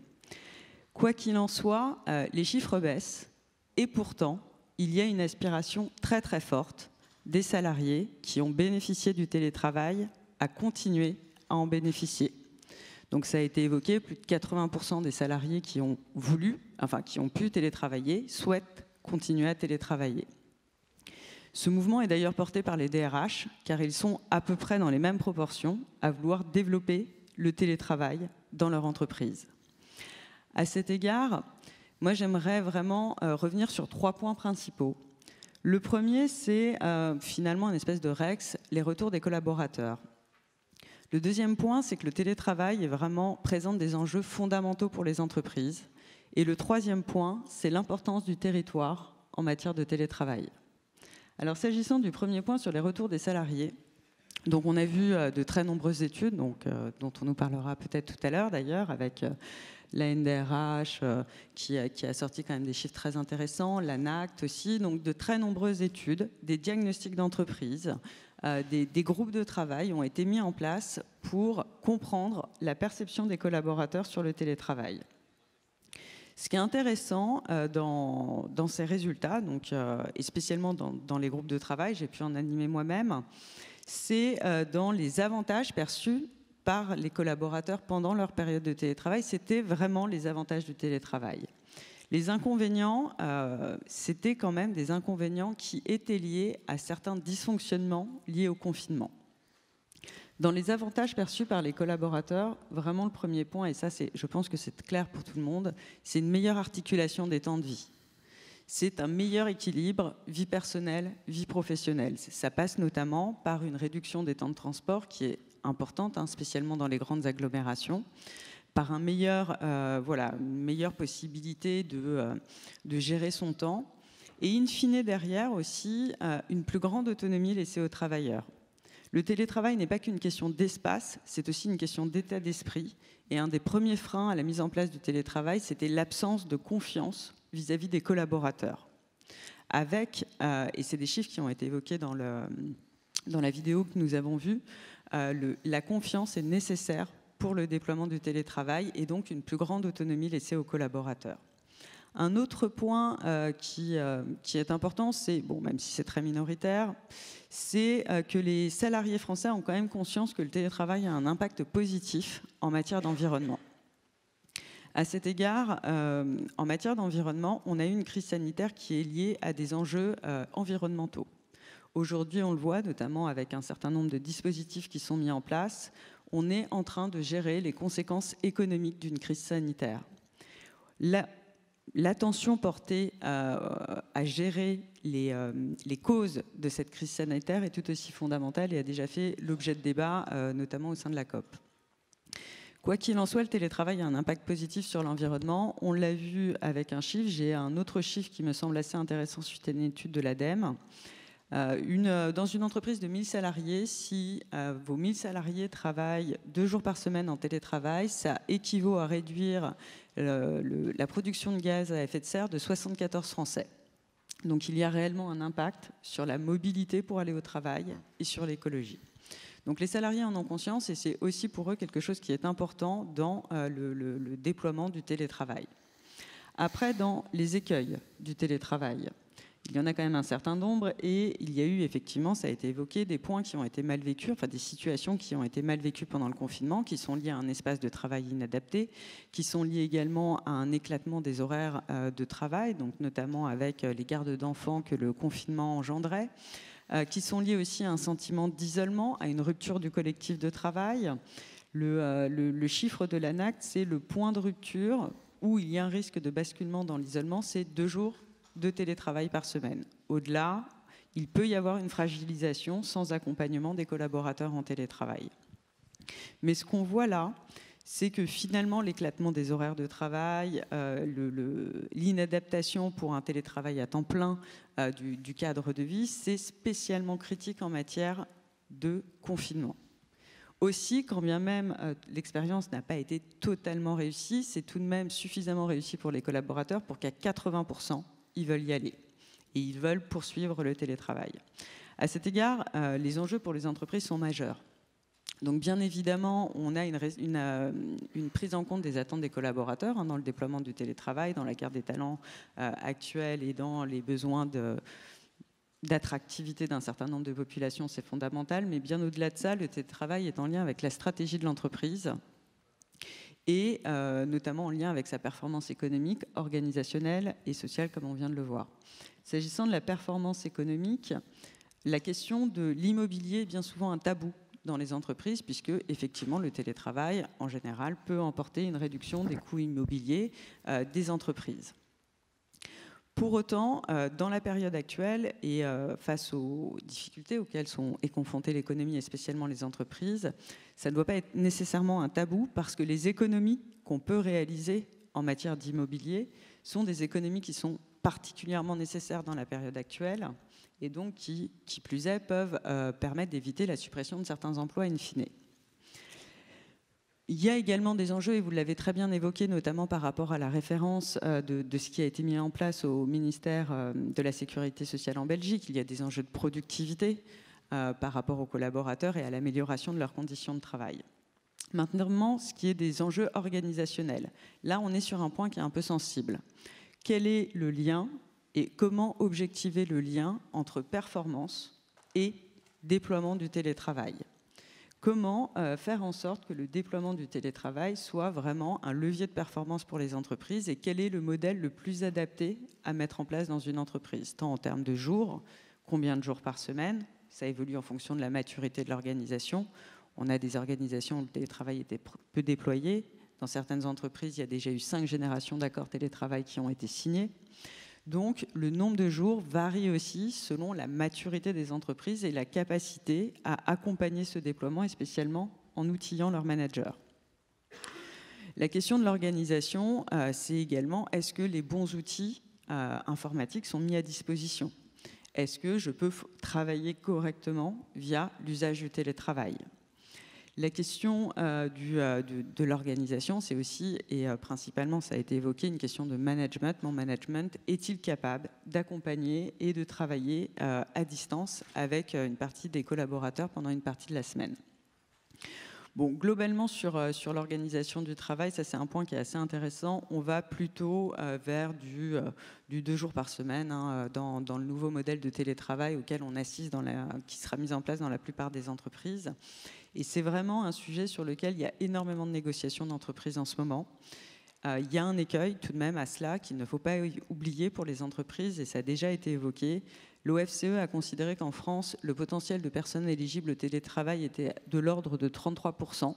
Quoi qu'il en soit, les chiffres baissent et pourtant il y a une aspiration très très forte des salariés qui ont bénéficié du télétravail à continuer à en bénéficier. Donc ça a été évoqué, plus de 80% des salariés qui ont pu télétravailler souhaitent continuer à télétravailler. Ce mouvement est d'ailleurs porté par les DRH, car ils sont à peu près dans les mêmes proportions à vouloir développer le télétravail dans leur entreprise. À cet égard, moi j'aimerais vraiment revenir sur 3 points principaux. Le premier, c'est finalement une espèce de REX, les retours des collaborateurs. Le deuxième point, c'est que le télétravail présente des enjeux fondamentaux pour les entreprises. Et le troisième point, c'est l'importance du territoire en matière de télétravail. Alors, s'agissant du premier point sur les retours des salariés, donc on a vu de très nombreuses études, dont on nous parlera peut-être tout à l'heure d'ailleurs, avec la NDRH qui a sorti quand même des chiffres très intéressants, l'ANACT aussi, donc de très nombreuses études, des diagnostics d'entreprise, des groupes de travail ont été mis en place pour comprendre la perception des collaborateurs sur le télétravail. Ce qui est intéressant dans ces résultats, et spécialement dans les groupes de travail, j'ai pu en animer moi-même, c'est dans les avantages perçus par les collaborateurs pendant leur période de télétravail, c'était vraiment les avantages du télétravail. Les inconvénients, c'était quand même des inconvénients qui étaient liés à certains dysfonctionnements liés au confinement. Dans les avantages perçus par les collaborateurs, vraiment le premier point, et ça je pense que c'est clair pour tout le monde, c'est une meilleure articulation des temps de vie. C'est un meilleur équilibre vie personnelle, vie professionnelle. Ça passe notamment par une réduction des temps de transport qui est importante, spécialement dans les grandes agglomérations, par une meilleure possibilité de gérer son temps, et in fine derrière aussi une plus grande autonomie laissée aux travailleurs. Le télétravail n'est pas qu'une question d'espace, c'est aussi une question d'état d'esprit, et un des premiers freins à la mise en place du télétravail, c'était l'absence de confiance vis-à-vis des collaborateurs. Et c'est des chiffres qui ont été évoqués dans la vidéo que nous avons vue, la confiance est nécessaire pour le déploiement du télétravail et donc une plus grande autonomie laissée aux collaborateurs. Un autre point qui est important, même si c'est très minoritaire, c'est que les salariés français ont quand même conscience que le télétravail a un impact positif en matière d'environnement. À cet égard, en matière d'environnement, on a eu une crise sanitaire qui est liée à des enjeux environnementaux. Aujourd'hui, on le voit, notamment avec un certain nombre de dispositifs qui sont mis en place, on est en train de gérer les conséquences économiques d'une crise sanitaire. L'attention portée à gérer les causes de cette crise sanitaire est tout aussi fondamentale et a déjà fait l'objet de débats, notamment au sein de la COP. Quoi qu'il en soit, le télétravail a un impact positif sur l'environnement. On l'a vu avec un chiffre. J'ai un autre chiffre qui me semble assez intéressant suite à une étude de l'ADEME. Dans une entreprise de 1000 salariés, si vos 1000 salariés travaillent 2 jours par semaine en télétravail, ça équivaut à réduire la production de gaz à effet de serre de 74 Français. Donc il y a réellement un impact sur la mobilité pour aller au travail et sur l'écologie. Donc les salariés en ont conscience et c'est aussi pour eux quelque chose qui est important dans le déploiement du télétravail. Après, dans les écueils du télétravail, il y en a quand même un certain nombre et il y a eu effectivement, ça a été évoqué, des points qui ont été mal vécus, enfin des situations qui ont été mal vécues pendant le confinement, qui sont liées à un espace de travail inadapté, qui sont liées également à un éclatement des horaires de travail, donc notamment avec les gardes d'enfants que le confinement engendrait, qui sont liées aussi à un sentiment d'isolement, à une rupture du collectif de travail. Le chiffre de l'ANACT, c'est le point de rupture où il y a un risque de basculement dans l'isolement, c'est 2 jours de télétravail par semaine. Au-delà, il peut y avoir une fragilisation sans accompagnement des collaborateurs en télétravail. Mais ce qu'on voit là, c'est que finalement l'éclatement des horaires de travail, l'inadaptation pour un télétravail à temps plein du cadre de vie, c'est spécialement critique en matière de confinement. Aussi, quand bien même l'expérience n'a pas été totalement réussie, c'est tout de même suffisamment réussi pour les collaborateurs pour qu'à 80%, ils veulent y aller et ils veulent poursuivre le télétravail. À cet égard, les enjeux pour les entreprises sont majeurs. Donc bien évidemment, on a une prise en compte des attentes des collaborateurs dans le déploiement du télétravail, dans la carte des talents actuelle et dans les besoins d'attractivité d'un certain nombre de populations, c'est fondamental, mais bien au-delà de ça, le télétravail est en lien avec la stratégie de l'entreprise et notamment en lien avec sa performance économique, organisationnelle et sociale, comme on vient de le voir. S'agissant de la performance économique, la question de l'immobilier est bien souvent un tabou dans les entreprises, puisque effectivement le télétravail, en général, peut emporter une réduction des coûts immobiliers des entreprises. Pour autant, dans la période actuelle et face aux difficultés auxquelles est confrontée l'économie et spécialement les entreprises, ça ne doit pas être nécessairement un tabou parce que les économies qu'on peut réaliser en matière d'immobilier sont des économies qui sont particulièrement nécessaires dans la période actuelle et donc qui plus est, peuvent permettre d'éviter la suppression de certains emplois in fine. Il y a également des enjeux, et vous l'avez très bien évoqué, notamment par rapport à la référence de ce qui a été mis en place au ministère de la Sécurité sociale en Belgique. Il y a des enjeux de productivité par rapport aux collaborateurs et à l'amélioration de leurs conditions de travail. Maintenant, ce qui est des enjeux organisationnels. Là, on est sur un point qui est un peu sensible. Quel est le lien et comment objectiver le lien entre performance et déploiement du télétravail ? Comment faire en sorte que le déploiement du télétravail soit vraiment un levier de performance pour les entreprises et quel est le modèle le plus adapté à mettre en place dans une entreprise, tant en termes de jours, combien de jours par semaine, ça évolue en fonction de la maturité de l'organisation. On a des organisations où le télétravail était peu déployé. Dans certaines entreprises, il y a déjà eu 5 générations d'accords télétravail qui ont été signés. Donc, le nombre de jours varie aussi selon la maturité des entreprises et la capacité à accompagner ce déploiement, et spécialement en outillant leurs managers. La question de l'organisation, c'est également, est-ce que les bons outils informatiques sont mis à disposition ? Est-ce que je peux travailler correctement via l'usage du télétravail ? La question de l'organisation, c'est aussi, et principalement ça a été évoqué, une question de management. Mon management est-il capable d'accompagner et de travailler à distance avec une partie des collaborateurs pendant une partie de la semaine ? Bon, globalement, sur l'organisation du travail, ça c'est un point qui est assez intéressant. On va plutôt vers du 2 jours par semaine dans le nouveau modèle de télétravail auquel on assiste, qui sera mis en place dans la plupart des entreprises. Et c'est vraiment un sujet sur lequel il y a énormément de négociations d'entreprises en ce moment. Il y a un écueil tout de même à cela qu'il ne faut pas oublier pour les entreprises, et ça a déjà été évoqué. L'OFCE a considéré qu'en France, le potentiel de personnes éligibles au télétravail était de l'ordre de 33%.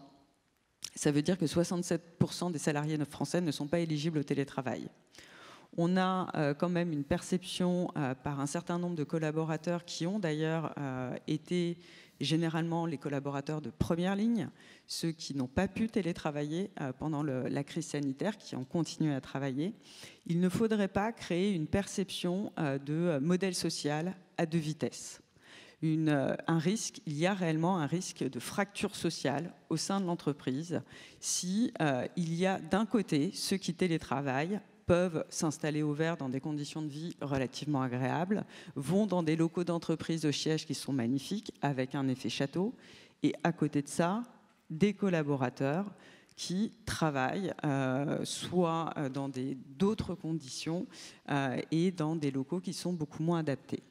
Ça veut dire que 67% des salariés français ne sont pas éligibles au télétravail. On a quand même une perception par un certain nombre de collaborateurs qui ont d'ailleurs été généralement les collaborateurs de première ligne, ceux qui n'ont pas pu télétravailler pendant la crise sanitaire, qui ont continué à travailler. Il ne faudrait pas créer une perception de modèle social à deux vitesses. Il y a réellement un risque de fracture sociale au sein de l'entreprise si il y a d'un côté ceux qui télétravaillent, peuvent s'installer au vert dans des conditions de vie relativement agréables, vont dans des locaux d'entreprise de siège qui sont magnifiques, avec un effet château, et à côté de ça, des collaborateurs qui travaillent soit dans d'autres conditions et dans des locaux qui sont beaucoup moins adaptés.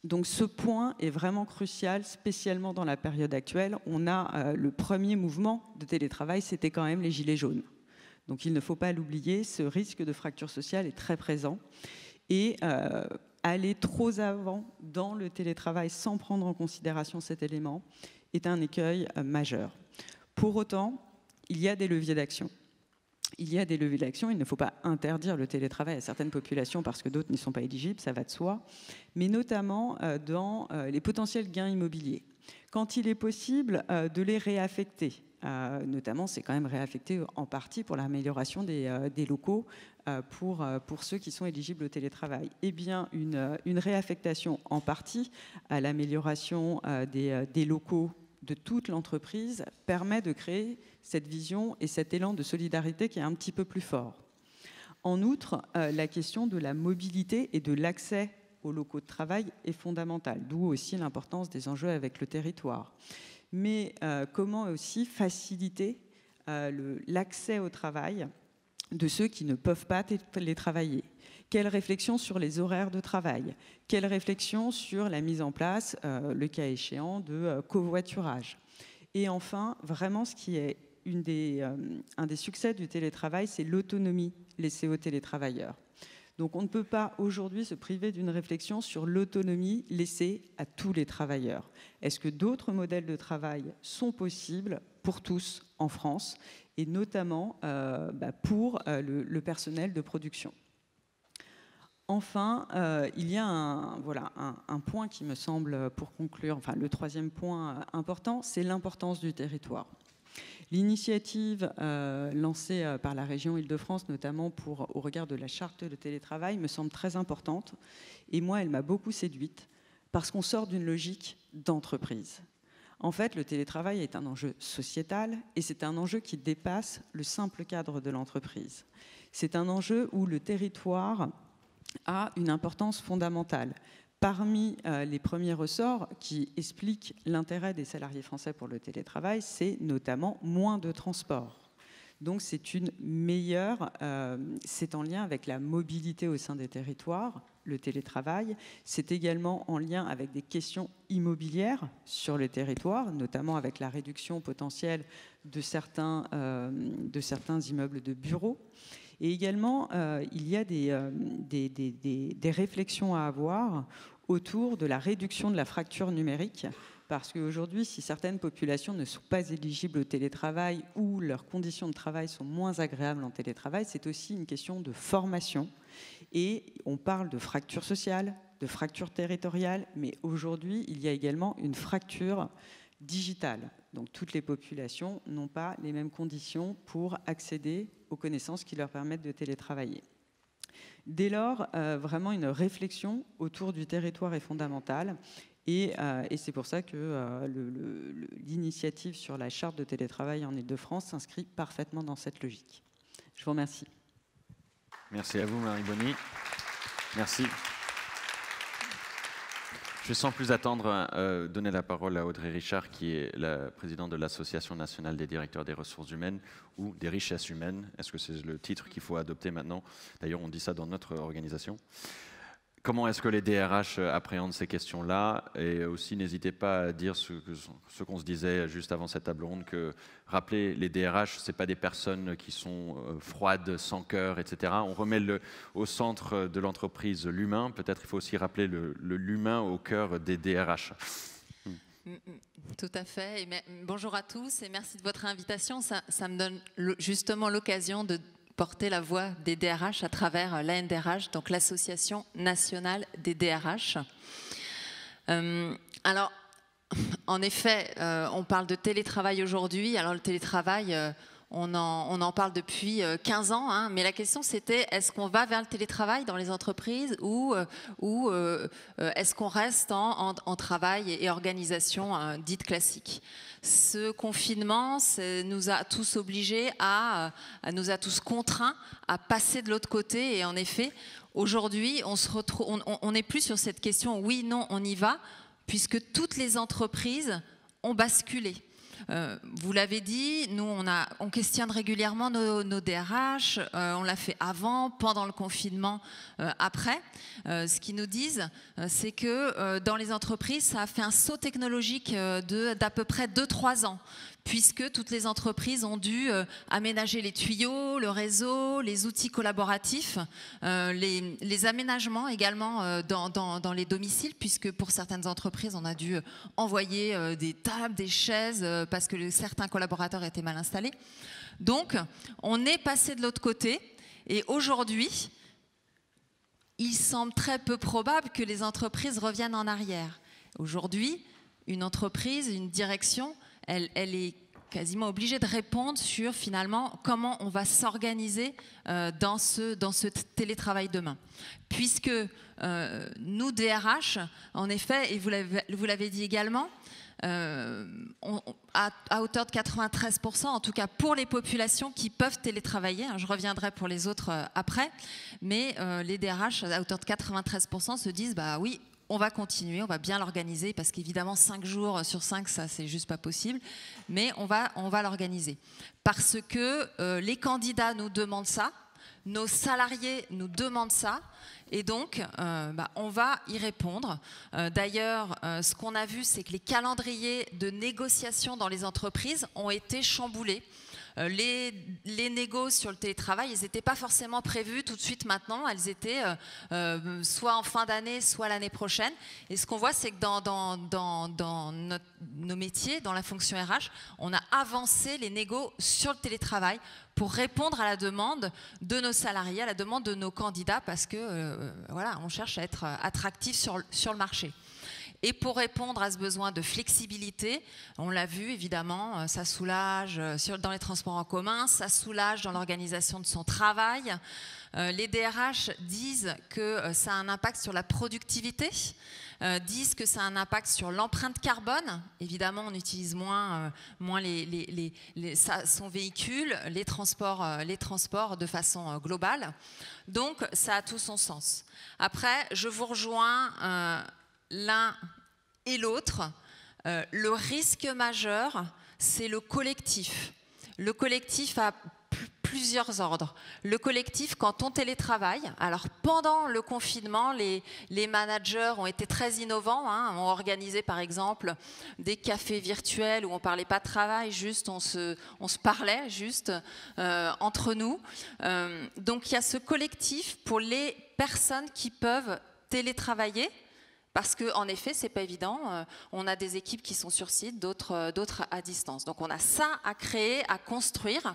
Donc ce point est vraiment crucial, spécialement dans la période actuelle. On a le premier mouvement de télétravail, c'était quand même les gilets jaunes. Donc il ne faut pas l'oublier, ce risque de fracture sociale est très présent. Et aller trop avant dans le télétravail sans prendre en considération cet élément est un écueil majeur. Pour autant, il y a des leviers d'action. Il ne faut pas interdire le télétravail à certaines populations parce que d'autres n'y sont pas éligibles, ça va de soi, mais notamment dans les potentiels gains immobiliers. Quand il est possible de les réaffecter, notamment c'est quand même réaffecté en partie pour l'amélioration des locaux pour ceux qui sont éligibles au télétravail. Eh bien, une réaffectation en partie à l'amélioration des locaux de toute l'entreprise permet de créer cette vision et cet élan de solidarité qui est un petit peu plus fort. En outre, la question de la mobilité et de l'accès aux locaux de travail est fondamentale, d'où aussi l'importance des enjeux avec le territoire. Mais comment aussi faciliter l'accès au travail de ceux qui ne peuvent pas télétravailler? Quelle réflexion sur les horaires de travail? Quelle réflexion sur la mise en place, le cas échéant, de covoiturage? Et enfin, vraiment, ce qui est un des succès du télétravail, c'est l'autonomie laissée aux télétravailleurs. Donc on ne peut pas aujourd'hui se priver d'une réflexion sur l'autonomie laissée à tous les travailleurs. Est-ce que d'autres modèles de travail sont possibles pour tous en France, et notamment pour le personnel de production? Enfin, il y a un point qui me semble, pour conclure, enfin le troisième point important, c'est l'importance du territoire. L'initiative lancée par la région Île-de-France, notamment au regard de la charte de télétravail, me semble très importante. Et moi, elle m'a beaucoup séduite, parce qu'on sort d'une logique d'entreprise. En fait, le télétravail est un enjeu sociétal, et c'est un enjeu qui dépasse le simple cadre de l'entreprise. C'est un enjeu où le territoire a une importance fondamentale. Parmi les premiers ressorts qui expliquent l'intérêt des salariés français pour le télétravail, c'est notamment moins de transport. Donc c'est une meilleure, c'est en lien avec la mobilité au sein des territoires, le télétravail. C'est également en lien avec des questions immobilières sur le territoire, notamment avec la réduction potentielle de certains immeubles de bureaux. Et également, il y a des réflexions à avoir autour de la réduction de la fracture numérique, parce qu'aujourd'hui, si certaines populations ne sont pas éligibles au télétravail ou leurs conditions de travail sont moins agréables en télétravail, c'est aussi une question de formation. Et on parle de fracture sociale, de fracture territoriale, mais aujourd'hui, il y a également une fracture digitale. Donc toutes les populations n'ont pas les mêmes conditions pour accéder aux connaissances qui leur permettent de télétravailler. Dès lors, vraiment une réflexion autour du territoire est fondamentale, et c'est pour ça que l'initiative sur la charte de télétravail en Île-de-France s'inscrit parfaitement dans cette logique. Je vous remercie. Merci à vous, Marie Bonny. Merci. Je vais sans plus attendre donner la parole à Audrey Richard, qui est la présidente de l'Association nationale des directeurs des ressources humaines ou des richesses humaines. Est-ce que c'est le titre qu'il faut adopter maintenant? D'ailleurs, on dit ça dans notre organisation. Comment est-ce que les DRH appréhendent ces questions-là? Et aussi, n'hésitez pas à dire ce qu'on se disait juste avant cette table ronde, que rappelez, les DRH, ce n'est pas des personnes qui sont froides, sans cœur, etc. On remet au centre de l'entreprise l'humain. Peut-être il faut aussi rappeler l'humain au cœur des DRH. Tout à fait. Bonjour à tous et merci de votre invitation. Ça me donne justement l'occasion de porter la voix des DRH à travers l'ANDRH, donc l'Association nationale des DRH. Alors, en effet, on parle de télétravail aujourd'hui. Alors, le télétravail, on en parle depuis 15 ans, hein, mais la question c'était, est-ce qu'on va vers le télétravail dans les entreprises ou est-ce qu'on reste en travail et organisation dite classique? Ce confinement nous a tous obligés nous a tous contraints à passer de l'autre côté. Et en effet, aujourd'hui, on n'est plus sur cette question oui, non, on y va, puisque toutes les entreprises ont basculé. Vous l'avez dit, nous on questionne régulièrement nos DRH, on l'a fait avant, pendant le confinement, après. Ce qu'ils nous disent, c'est que dans les entreprises, ça a fait un saut technologique d'à peu près 2-3 ans, puisque toutes les entreprises ont dû aménager les tuyaux, le réseau, les outils collaboratifs, les aménagements également dans les domiciles, puisque pour certaines entreprises, on a dû envoyer des tables, des chaises, parce que certains collaborateurs étaient mal installés. Donc, on est passé de l'autre côté, et aujourd'hui, il semble très peu probable que les entreprises reviennent en arrière. Aujourd'hui, une entreprise, une direction, elle est quasiment obligée de répondre sur finalement comment on va s'organiser dans ce télétravail demain. Puisque nous, DRH, en effet, et vous l'avez dit également, à hauteur de 93%, en tout cas pour les populations qui peuvent télétravailler, hein, je reviendrai pour les autres après, mais les DRH à hauteur de 93% se disent bah oui, on va continuer, on va bien l'organiser, parce qu'évidemment 5 jours sur 5, ça c'est juste pas possible, mais on va l'organiser. Parce que les candidats nous demandent ça, nos salariés nous demandent ça, et donc on va y répondre. D'ailleurs, ce qu'on a vu, c'est que les calendriers de négociation dans les entreprises ont été chamboulés. Les négos sur le télétravail, elles n'étaient pas forcément prévues tout de suite maintenant, elles étaient soit en fin d'année, soit l'année prochaine. Et ce qu'on voit, c'est que dans nos métiers, dans la fonction RH, on a avancé les négos sur le télétravail pour répondre à la demande de nos salariés, à la demande de nos candidats, parce que voilà, on cherche à être attractif sur le marché. Et pour répondre à ce besoin de flexibilité, on l'a vu évidemment, ça soulage dans les transports en commun, ça soulage dans l'organisation de son travail. Les DRH disent que ça a un impact sur la productivité, disent que ça a un impact sur l'empreinte carbone. Évidemment, on utilise moins son véhicule, les transports de façon globale. Donc, ça a tout son sens. Après, je vous rejoins l'un et l'autre. Le risque majeur, c'est le collectif. Le collectif a plusieurs ordres. Le collectif, quand on télétravaille, alors pendant le confinement, les managers ont été très innovants, ont organisé par exemple des cafés virtuels où on ne parlait pas de travail, juste on se parlait juste entre nous. Donc il y a ce collectif pour les personnes qui peuvent télétravailler. Parce qu'en effet, ce n'est pas évident. On a des équipes qui sont sur site, d'autres à distance. Donc on a ça à créer, à construire.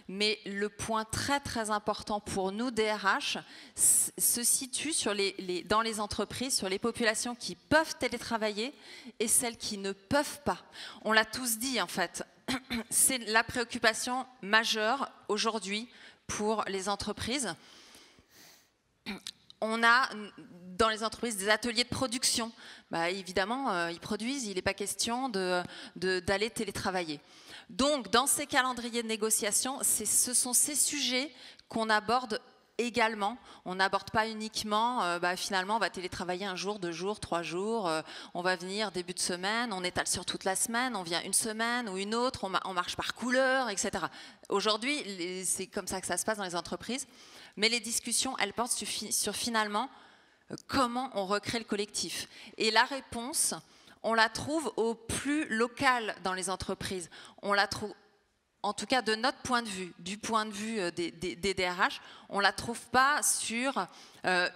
Mais le point très très important pour nous, DRH, se situe dans les entreprises, sur les populations qui peuvent télétravailler et celles qui ne peuvent pas. On l'a tous dit en fait. C'est la préoccupation majeure aujourd'hui pour les entreprises. On a dans les entreprises des ateliers de production. Évidemment, ils produisent, il n'est pas question d'aller télétravailler. Donc, dans ces calendriers de négociation, ce sont ces sujets qu'on aborde également. On n'aborde pas uniquement, finalement, on va télétravailler 1 jour, 2 jours, 3 jours, on va venir début de semaine, on étale sur toute la semaine, on vient une semaine ou une autre, on marche par couleur, etc. Aujourd'hui, c'est comme ça que ça se passe dans les entreprises. Mais les discussions, elles portent sur finalement comment on recrée le collectif. Et la réponse, on la trouve au plus local dans les entreprises. On la trouve, en tout cas de notre point de vue, du point de vue des DRH, on ne la trouve pas sur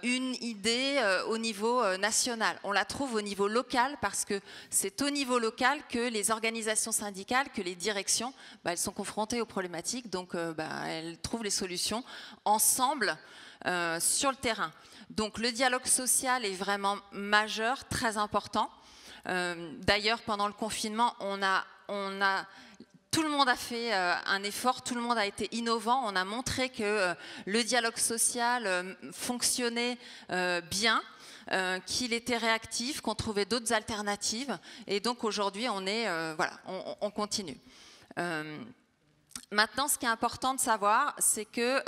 une idée au niveau national. On la trouve au niveau local parce que c'est au niveau local que les organisations syndicales, que les directions, elles sont confrontées aux problématiques, donc elles trouvent les solutions ensemble sur le terrain. Donc le dialogue social est vraiment majeur, très important. D'ailleurs, pendant le confinement, tout le monde a fait un effort, tout le monde a été innovant. On a montré que le dialogue social fonctionnait bien, qu'il était réactif, qu'on trouvait d'autres alternatives. Et donc aujourd'hui, on continue. Maintenant, ce qui est important de savoir, c'est que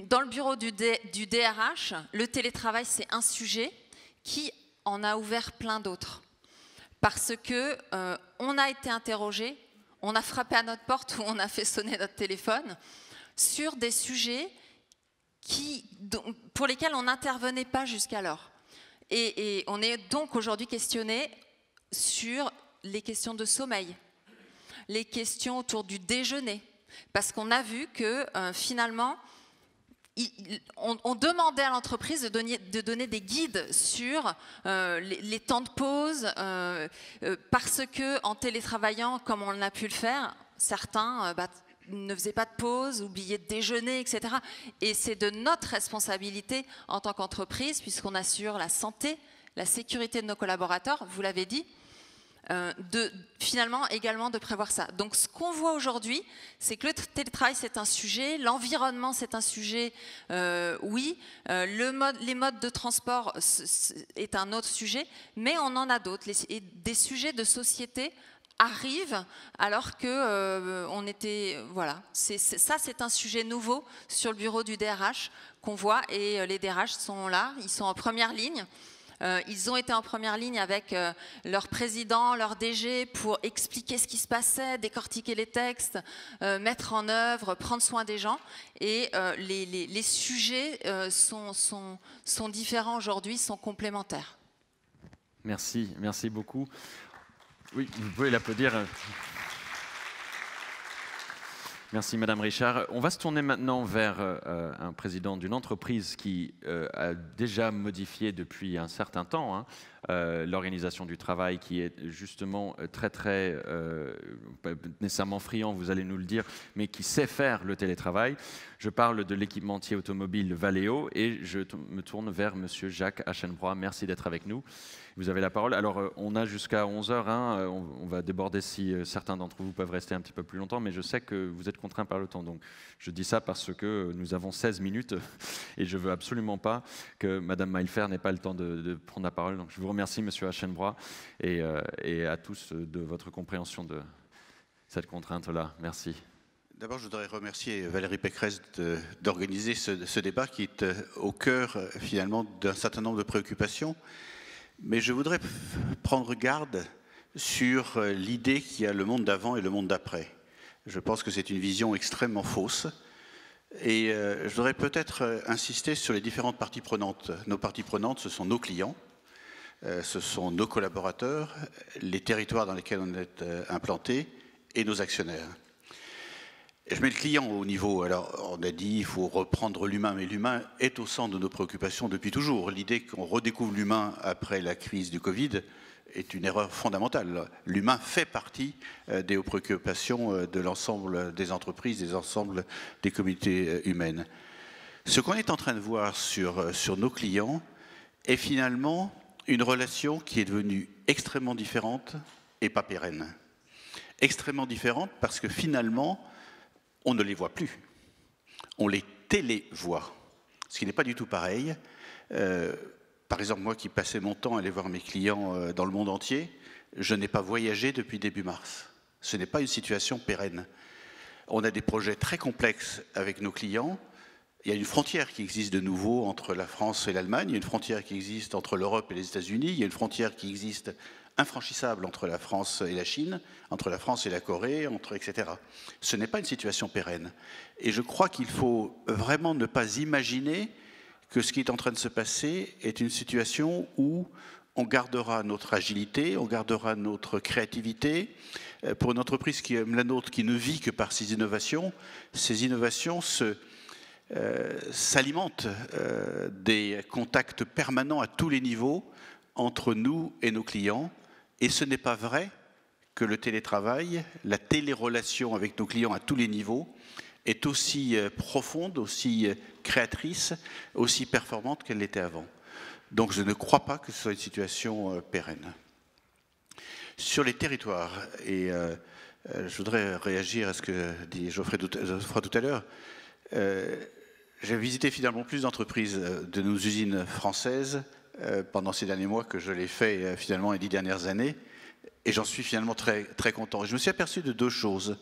dans le bureau du DRH, le télétravail, c'est un sujet qui en a ouvert plein d'autres. Parce que on a été interrogé, on a frappé à notre porte ou on a fait sonner notre téléphone sur des sujets pour lesquels on n'intervenait pas jusqu'alors. Et on est donc aujourd'hui questionné sur les questions de sommeil, les questions autour du déjeuner, parce qu'on a vu que finalement, on demandait à l'entreprise de donner des guides sur les temps de pause, parce qu'en télétravaillant, comme on a pu le faire, certains ne faisaient pas de pause, oubliaient de déjeuner, etc. Et c'est de notre responsabilité en tant qu'entreprise, puisqu'on assure la santé, la sécurité de nos collaborateurs, vous l'avez dit, finalement également de prévoir ça. Donc ce qu'on voit aujourd'hui, c'est que le télétravail c'est un sujet, l'environnement c'est un sujet, oui, les modes de transport est un autre sujet, mais on en a d'autres, des sujets de société arrive alors que on était, voilà, c'est un sujet nouveau sur le bureau du DRH qu'on voit, et les DRH sont là, ils sont en première ligne. Ils ont été en première ligne avec leur président, leur DG pour expliquer ce qui se passait, décortiquer les textes, mettre en œuvre, prendre soin des gens. Et les sujets sont différents aujourd'hui, sont complémentaires. Merci, merci beaucoup. Oui, vous pouvez l'applaudir. Merci Madame Richard. On va se tourner maintenant vers un président d'une entreprise qui a déjà modifié depuis un certain temps l'organisation du travail, qui est justement très pas nécessairement friand, vous allez nous le dire, mais qui sait faire le télétravail. Je parle de l'équipementier automobile Valeo et je me tourne vers Monsieur Jacques Aschenbroich. Merci d'être avec nous. Vous avez la parole. Alors, on a jusqu'à 11h. On va déborder si certains d'entre vous peuvent rester un petit peu plus longtemps, mais je sais que vous êtes contraints par le temps. Donc, je dis ça parce que nous avons 16 minutes et je ne veux absolument pas que Madame Maillefer n'ait pas le temps de prendre la parole. Donc, je vous remercie, Monsieur Aschenbroich, et à tous de votre compréhension de cette contrainte-là. Merci. D'abord, je voudrais remercier Valérie Pécresse d'organiser ce débat qui est au cœur, finalement, d'un certain nombre de préoccupations. Mais je voudrais prendre garde sur l'idée qu'il y a le monde d'avant et le monde d'après. Je pense que c'est une vision extrêmement fausse. Et je voudrais peut-être insister sur les différentes parties prenantes. Nos parties prenantes, ce sont nos clients, ce sont nos collaborateurs, les territoires dans lesquels on est implanté et nos actionnaire. Je mets le client au niveau, alors on a dit il faut reprendre l'humain, mais l'humain est au centre de nos préoccupations depuis toujours. L'idée qu'on redécouvre l'humain après la crise du Covid est une erreur fondamentale. L'humain fait partie des préoccupations de l'ensemble des entreprises, des ensembles des communautés humaines. Ce qu'on est en train de voir sur nos clients est finalement une relation qui est devenue extrêmement différente et pas pérenne. Extrêmement différente parce que finalement, on ne les voit plus, on les télévoit, ce qui n'est pas du tout pareil. Par exemple, moi qui passais mon temps à aller voir mes clients dans le monde entier, je n'ai pas voyagé depuis début mars. Ce n'est pas une situation pérenne. On a des projets très complexes avec nos clients. Il y a une frontière qui existe de nouveau entre la France et l'Allemagne, il y a une frontière qui existe entre l'Europe et les États-Unis, il y a une frontière qui existe infranchissable entre la France et la Chine, entre la France et la Corée, etc. Ce n'est pas une situation pérenne. Et je crois qu'il faut vraiment ne pas imaginer que ce qui est en train de se passer est une situation où on gardera notre agilité, on gardera notre créativité. Pour une entreprise qui aime la nôtre, qui ne vit que par ces innovations s'alimentent des contacts permanents à tous les niveaux entre nous et nos clients. Et ce n'est pas vrai que le télétravail, la télérelation avec nos clients à tous les niveaux est aussi profonde, aussi créatrice, aussi performante qu'elle l'était avant. Donc je ne crois pas que ce soit une situation pérenne. Sur les territoires, et je voudrais réagir à ce que dit Geoffroy tout à l'heure, j'ai visité finalement plus d'entreprises de nos usines françaises pendant ces derniers mois que je l'ai fait finalement les 10 dernières années, et j'en suis finalement très, très content. Je me suis aperçu de deux choses.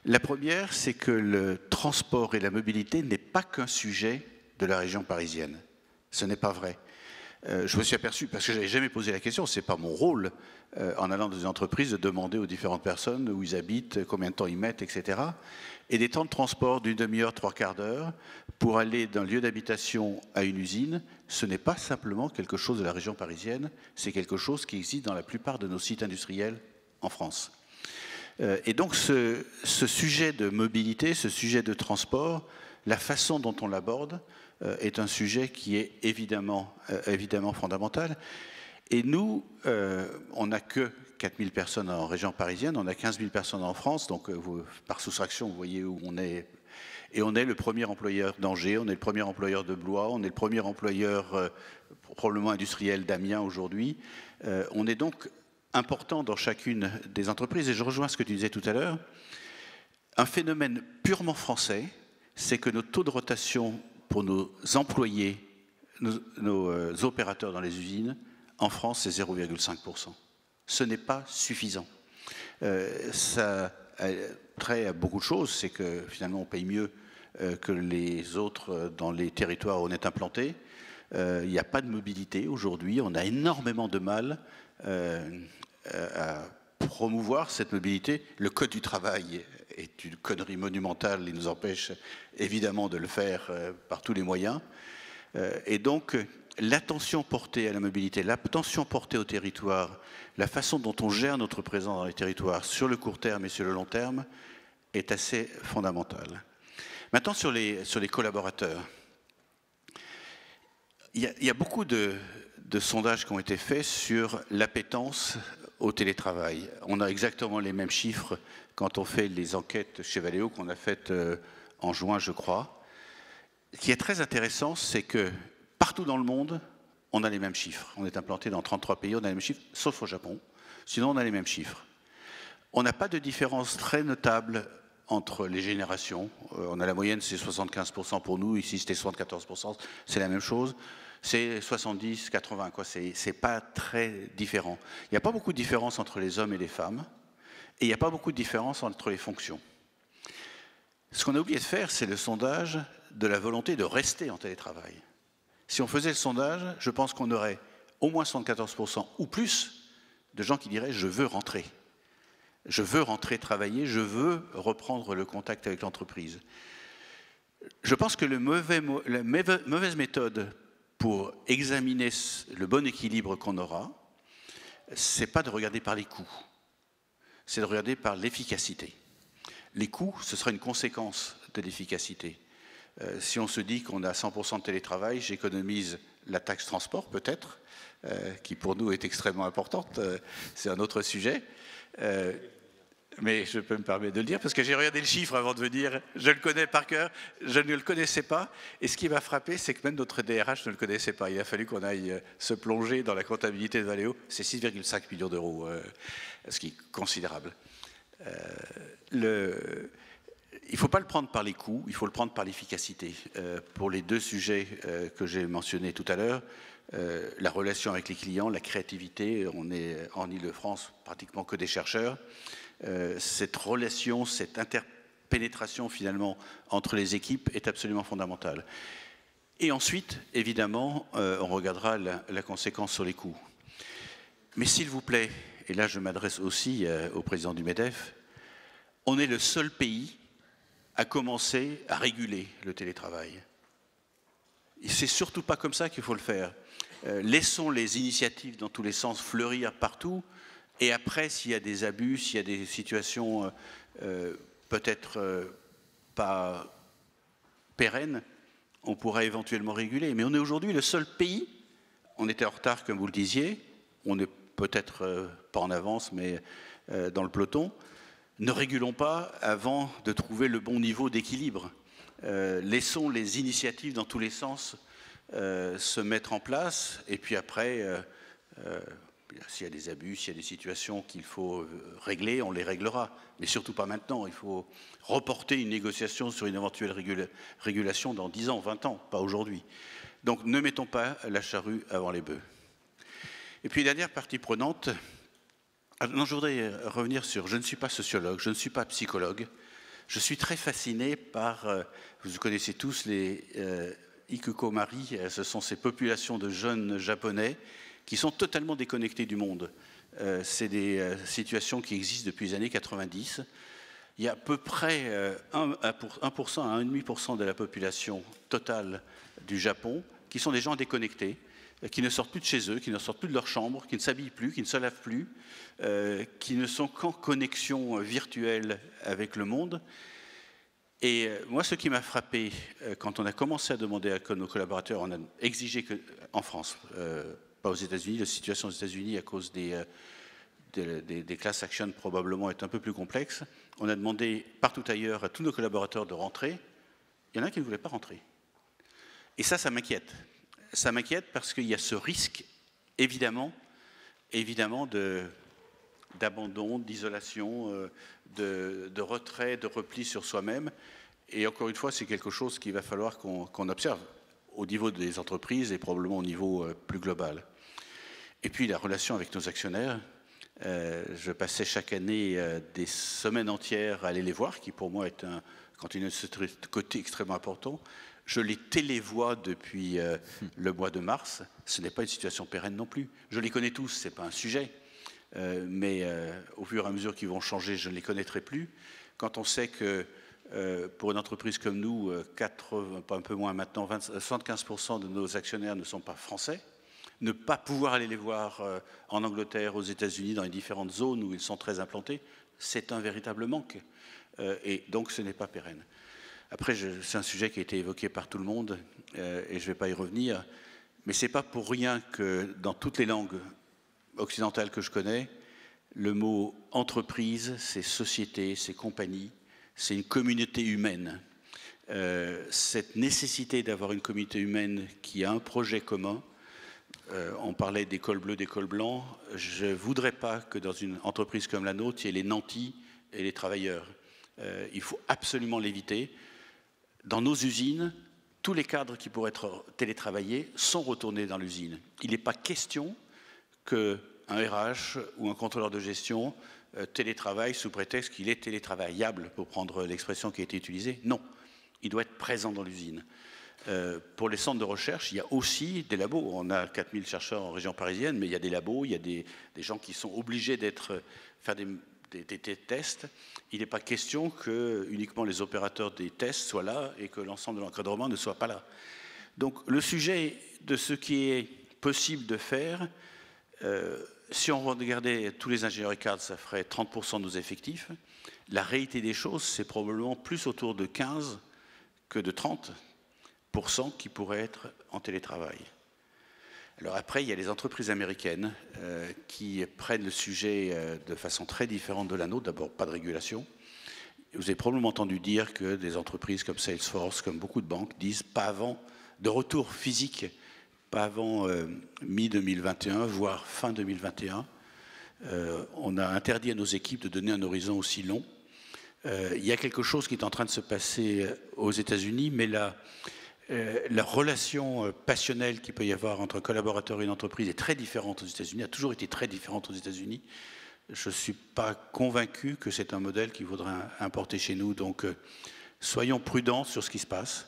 La première, c'est que le transport et la mobilité n'est pas qu'un sujet de la région parisienne. Ce n'est pas vrai. Je me suis aperçu, parce que je n'avais jamais posé la question, ce n'est pas mon rôle, en allant dans des entreprises, de demander aux différentes personnes où ils habitent, combien de temps ils mettent, etc. Et des temps de transport d'une demi-heure, 3/4 d'heure, pour aller d'un lieu d'habitation à une usine, ce n'est pas simplement quelque chose de la région parisienne, c'est quelque chose qui existe dans la plupart de nos sites industriels en France. Et donc ce sujet de mobilité, ce sujet de transport, la façon dont on l'aborde est un sujet qui est évidemment fondamental. Et nous, on n'a que 4000 personnes en région parisienne, on a 15 000 personnes en France, donc par soustraction, vous voyez où on est. Et on est le premier employeur d'Angers, on est le premier employeur de Blois, on est le premier employeur probablement industriel d'Amiens aujourd'hui. On est donc important dans chacune des entreprises. Et je rejoins ce que tu disais tout à l'heure. Un phénomène purement français, c'est que nos taux de rotation pour nos employés, nos opérateurs dans les usines, en France, c'est 0,5%. Ce n'est pas suffisant. Ça a trait à beaucoup de choses, c'est que finalement on paye mieux que les autres dans les territoires où on est implanté. Il n'y a pas de mobilité aujourd'hui, on a énormément de mal à promouvoir cette mobilité. Le code du travail est une connerie monumentale, il nous empêche évidemment de le faire par tous les moyens. Et donc l'attention portée à la mobilité, l'attention portée au territoire, la façon dont on gère notre présence dans les territoires sur le court terme et sur le long terme est assez fondamentale. Maintenant sur les collaborateurs. Il y a beaucoup de sondages qui ont été faits sur l'appétence au télétravail. On a exactement les mêmes chiffres quand on fait les enquêtes chez Valeo qu'on a faites en juin, je crois. Ce qui est très intéressant, c'est que partout dans le monde, on a les mêmes chiffres. On est implanté dans 33 pays, on a les mêmes chiffres, sauf au Japon. Sinon, on a les mêmes chiffres. On n'a pas de différence très notable entre les générations. On a la moyenne, c'est 75% pour nous. Ici, c'était 74%. C'est la même chose. C'est 70, 80, quoi. C'est pas très différent. Il n'y a pas beaucoup de différence entre les hommes et les femmes. Et il n'y a pas beaucoup de différence entre les fonctions. Ce qu'on a oublié de faire, c'est le sondage de la volonté de rester en télétravail. Si on faisait le sondage, je pense qu'on aurait au moins 74% ou plus de gens qui diraient « je veux rentrer ». Je veux rentrer travailler, je veux reprendre le contact avec l'entreprise. Je pense que la mauvaise méthode pour examiner le bon équilibre qu'on aura, c'est pas de regarder par les coûts, c'est de regarder par l'efficacité. Les coûts, ce sera une conséquence de l'efficacité. Si on se dit qu'on a 100% de télétravail, j'économise la taxe transport peut-être, qui pour nous est extrêmement importante, c'est un autre sujet. Mais je peux me permettre de le dire parce que j'ai regardé le chiffre avant de venir, je le connais par cœur, je ne le connaissais pas. Et ce qui m'a frappé, c'est que même notre DRH ne le connaissait pas. Il a fallu qu'on aille se plonger dans la comptabilité de Valeo. C'est 6,5 millions d'euros, ce qui est considérable. Il ne faut pas le prendre par les coûts, il faut le prendre par l'efficacité. Pour les deux sujets que j'ai mentionnés tout à l'heure, la relation avec les clients, la créativité, on est en Île-de-France pratiquement que des chercheurs. Cette relation, cette interpénétration finalement entre les équipes est absolument fondamentale. Et ensuite, évidemment, on regardera la conséquence sur les coûts. Mais s'il vous plaît, et là je m'adresse aussi au président du MEDEF, on est le seul pays à commencer à réguler le télétravail. Et c'est surtout pas comme ça qu'il faut le faire. Laissons les initiatives dans tous les sens fleurir partout. Et après, s'il y a des abus, s'il y a des situations peut-être pas pérennes, on pourra éventuellement réguler. Mais on est aujourd'hui le seul pays, on était en retard comme vous le disiez, on n'est peut-être pas en avance, mais dans le peloton. Ne régulons pas avant de trouver le bon niveau d'équilibre. Laissons les initiatives dans tous les sens se mettre en place, et puis après... s'il y a des abus, s'il y a des situations qu'il faut régler, on les réglera. Mais surtout pas maintenant. Il faut reporter une négociation sur une éventuelle régulation dans 10 ans, 20 ans, pas aujourd'hui. Donc ne mettons pas la charrue avant les bœufs. Et puis dernière partie prenante, non, je voudrais revenir sur, je ne suis pas sociologue, je ne suis pas psychologue. Je suis très fasciné par, vous connaissez tous les hikikomori, ce sont ces populations de jeunes japonais qui sont totalement déconnectés du monde. C'est des situations qui existent depuis les années 90. Il y a à peu près 1% à 1,5% de la population totale du Japon qui sont des gens déconnectés, qui ne sortent plus de chez eux, qui ne sortent plus de leur chambre, qui ne s'habillent plus, qui ne se lavent plus, qui ne sont qu'en connexion virtuelle avec le monde. Et moi, ce qui m'a frappé, quand on a commencé à demander à nos collaborateurs, on a exigé qu'en France, pas aux États-Unis, la situation aux États-Unis à cause des class actions probablement est un peu plus complexe. On a demandé partout ailleurs à tous nos collaborateurs de rentrer. Il y en a qui ne voulaient pas rentrer. Et ça m'inquiète. Ça m'inquiète parce qu'il y a ce risque, évidemment d'abandon, d'isolation, de retrait, de repli sur soi-même. Et encore une fois, c'est quelque chose qu'il va falloir qu'on observe au niveau des entreprises et probablement au niveau plus global. Et puis la relation avec nos actionnaires, Je passais chaque année des semaines entières à aller les voir, qui pour moi est continue de ce côté extrêmement important. Je les télévois depuis le mois de mars. Ce n'est pas une situation pérenne non plus. Je les connais tous, ce n'est pas un sujet. Mais au fur et à mesure qu'ils vont changer, je ne les connaîtrai plus. Quand on sait que pour une entreprise comme nous, un peu moins maintenant, 75% de nos actionnaires ne sont pas français, ne pas pouvoir aller les voir en Angleterre, aux États-Unis, dans les différentes zones où ils sont très implantés, c'est un véritable manque. Et donc ce n'est pas pérenne. Après, c'est un sujet qui a été évoqué par tout le monde et je ne vais pas y revenir, mais ce n'est pas pour rien que dans toutes les langues occidentales que je connais, le mot entreprise, c'est société, c'est compagnie, c'est une communauté humaine. Cette nécessité d'avoir une communauté humaine qui a un projet commun, on parlait d'école bleue, d'école blanc, je ne voudrais pas que dans une entreprise comme la nôtre, il y ait les nantis et les travailleurs. Il faut absolument l'éviter. Dans nos usines, tous les cadres qui pourraient être télétravaillés sont retournés dans l'usine. Il n'est pas question qu'un RH ou un contrôleur de gestion télétravaille sous prétexte qu'il est télétravaillable, pour prendre l'expression qui a été utilisée. Non, il doit être présent dans l'usine. Pour les centres de recherche, il y a aussi des labos. On a 4000 chercheurs en région parisienne, mais il y a des labos, il y a des gens qui sont obligés faire des tests. Il n'est pas question que uniquement les opérateurs des tests soient là et que l'ensemble de l'encadrement ne soit pas là. Donc le sujet de ce qui est possible de faire, si on regardait tous les ingénieurs cadres, ça ferait 30% de nos effectifs. La réalité des choses, c'est probablement plus autour de 15 que de 30% qui pourraient être en télétravail. Alors après, il y a les entreprises américaines qui prennent le sujet de façon très différente de la nôtre. D'abord, pas de régulation. Vous avez probablement entendu dire que des entreprises comme Salesforce, comme beaucoup de banques, disent pas avant de retour physique, pas avant mi-2021, voire fin 2021. On a interdit à nos équipes de donner un horizon aussi long. Il y a quelque chose qui est en train de se passer aux États-Unis, mais la relation passionnelle qu'il peut y avoir entre un collaborateur et une entreprise est très différente aux États-Unis, a toujours été très différente aux États-Unis. Je ne suis pas convaincu que c'est un modèle qu'il faudrait importer chez nous. Donc, soyons prudents sur ce qui se passe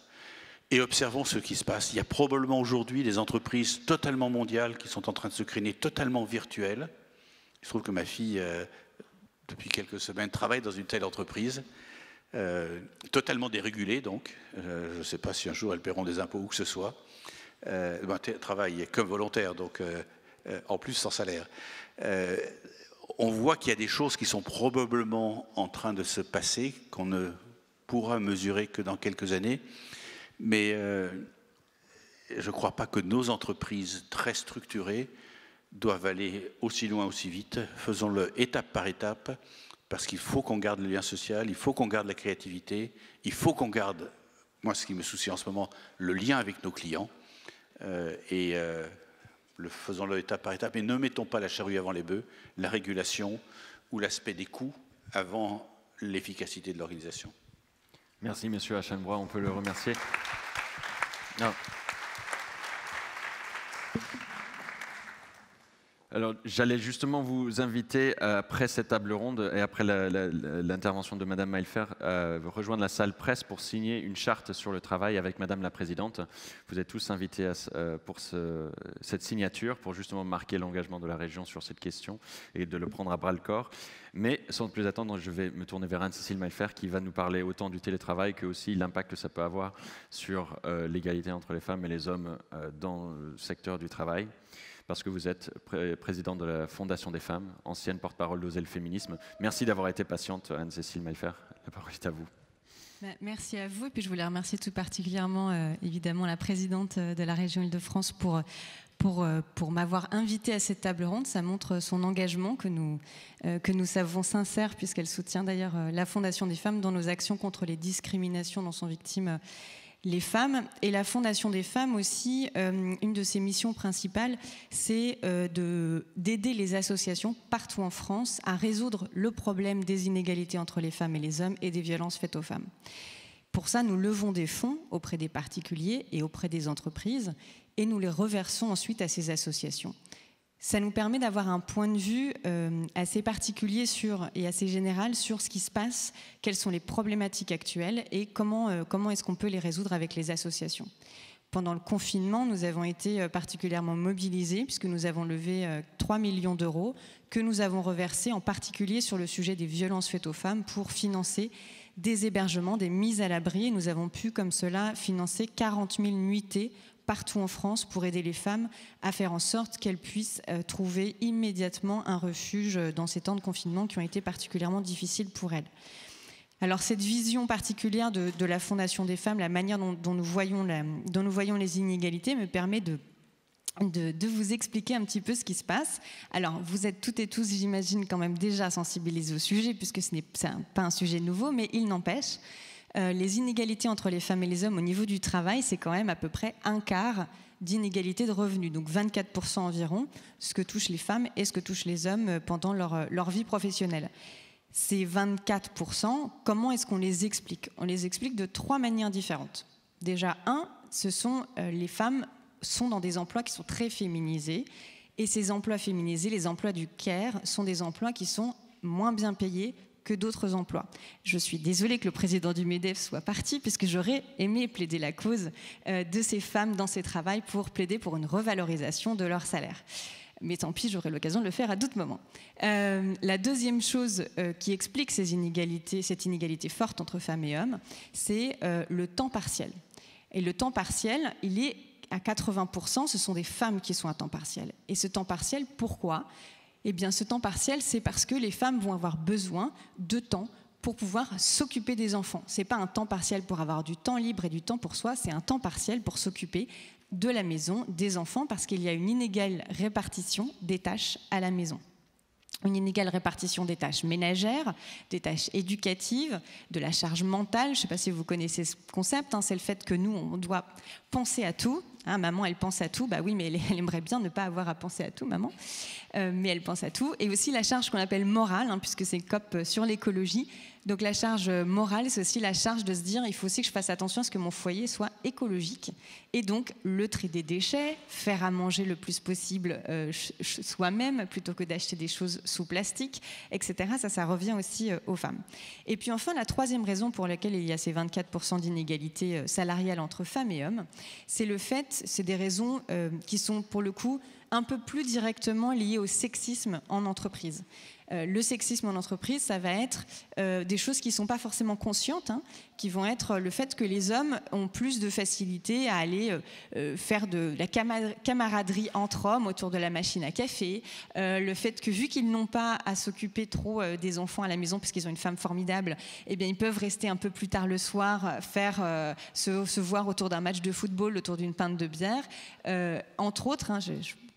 et observons ce qui se passe. Il y a probablement aujourd'hui des entreprises totalement mondiales qui sont en train de se créer, totalement virtuelles. Il se trouve que ma fille, depuis quelques semaines, travaille dans une telle entreprise. Totalement dérégulée, donc. Je ne sais pas si un jour elles paieront des impôts ou que ce soit. Travail comme volontaire, donc en plus sans salaire. On voit qu'il y a des choses qui sont probablement en train de se passer, qu'on ne pourra mesurer que dans quelques années. Mais je ne crois pas que nos entreprises très structurées doivent aller aussi loin, aussi vite. Faisons-le étape par étape. Parce qu'il faut qu'on garde le lien social, il faut qu'on garde la créativité, il faut qu'on garde, moi ce qui me soucie en ce moment, le lien avec nos clients. Faisons-le étape par étape et ne mettons pas la charrue avant les bœufs, la régulation ou l'aspect des coûts avant l'efficacité de l'organisation. Merci Monsieur Aschenbroich, on peut le remercier. Non. Alors, j'allais justement vous inviter, après cette table ronde et après l'intervention de Madame Maillefer, rejoindre la salle presse pour signer une charte sur le travail avec Madame la Présidente. Vous êtes tous invités pour cette signature, pour justement marquer l'engagement de la région sur cette question et de le prendre à bras-le-corps. Mais sans plus attendre, je vais me tourner vers Anne-Cécile Maillefer qui va nous parler autant du télétravail que aussi l'impact que ça peut avoir sur l'égalité entre les femmes et les hommes dans le secteur du travail. Parce que vous êtes présidente de la Fondation des femmes, ancienne porte-parole d'Oser le féminisme. Merci d'avoir été patiente, Anne-Cécile Maillefer. La parole est à vous. Merci à vous. Et puis je voulais remercier tout particulièrement, évidemment, la présidente de la région Île-de-France pour m'avoir invitée à cette table ronde. Ça montre son engagement que nous savons sincère, puisqu'elle soutient d'ailleurs la Fondation des femmes dans nos actions contre les discriminations dont sont victimes les femmes. Et la Fondation des femmes aussi, une de ses missions principales, c'est d'aider les associations partout en France à résoudre le problème des inégalités entre les femmes et les hommes et des violences faites aux femmes. Pour ça, nous levons des fonds auprès des particuliers et auprès des entreprises et nous les reversons ensuite à ces associations. Ça nous permet d'avoir un point de vue assez particulier et assez général sur ce qui se passe, quelles sont les problématiques actuelles et comment est-ce qu'on peut les résoudre avec les associations. Pendant le confinement, nous avons été particulièrement mobilisés puisque nous avons levé 3 millions d'euros que nous avons reversés en particulier sur le sujet des violences faites aux femmes pour financer des hébergements, des mises à l'abri. Et nous avons pu comme cela financer 40 000 nuitées partout en France pour aider les femmes à faire en sorte qu'elles puissent trouver immédiatement un refuge dans ces temps de confinement qui ont été particulièrement difficiles pour elles. Alors cette vision particulière de la Fondation des femmes, la manière dont nous voyons les inégalités me permet de vous expliquer un petit peu ce qui se passe. Alors vous êtes toutes et tous, j'imagine, quand même déjà sensibilisés au sujet puisque ce n'est pas un sujet nouveau, mais il n'empêche. Les inégalités entre les femmes et les hommes au niveau du travail, c'est quand même à peu près un quart d'inégalité de revenus, donc 24% environ, ce que touchent les femmes et ce que touchent les hommes pendant leur vie professionnelle. Ces 24%, comment est-ce qu'on les explique? On les explique de 3 manières différentes. Déjà, les femmes sont dans des emplois qui sont très féminisés, et ces emplois féminisés, les emplois du care, sont des emplois qui sont moins bien payés que d'autres emplois. Je suis désolée que le président du MEDEF soit parti, puisque j'aurais aimé plaider la cause de ces femmes dans ces travails pour plaider pour une revalorisation de leur salaire. Mais tant pis, j'aurai l'occasion de le faire à d'autres moments. La deuxième chose qui explique cette inégalité forte entre femmes et hommes, c'est le temps partiel. Et le temps partiel, il est à 80%, ce sont des femmes qui sont à temps partiel. Et ce temps partiel, pourquoi ? Eh bien, ce temps partiel, c'est parce que les femmes vont avoir besoin de temps pour pouvoir s'occuper des enfants. Ce n'est pas un temps partiel pour avoir du temps libre et du temps pour soi, c'est un temps partiel pour s'occuper de la maison, des enfants, parce qu'il y a une inégale répartition des tâches à la maison. Une inégale répartition des tâches ménagères, des tâches éducatives, de la charge mentale. Je ne sais pas si vous connaissez ce concept, c'est le fait que nous, on doit penser à tout. Maman, elle pense à tout. Bah oui, mais elle aimerait bien ne pas avoir à penser à tout, maman. Mais elle pense à tout. Et aussi la charge qu'on appelle morale, puisque c'est COP sur l'écologie. Donc la charge morale, c'est aussi la charge de se dire il faut aussi que je fasse attention à ce que mon foyer soit écologique. Et donc le tri des déchets, faire à manger le plus possible soi-même plutôt que d'acheter des choses sous plastique, etc. Ça revient aussi aux femmes. Et puis enfin, la troisième raison pour laquelle il y a ces 24% d'inégalité salariale entre femmes et hommes, c'est des raisons qui sont pour le coup un peu plus directement liées au sexisme en entreprise. Le sexisme en entreprise, ça va être des choses qui ne sont pas forcément conscientes, qui vont être le fait que les hommes ont plus de facilité à aller faire de la camaraderie entre hommes autour de la machine à café, le fait que vu qu'ils n'ont pas à s'occuper trop des enfants à la maison parce qu'ils ont une femme formidable, eh bien, ils peuvent rester un peu plus tard le soir, se voir autour d'un match de football, autour d'une pinte de bière, entre autres,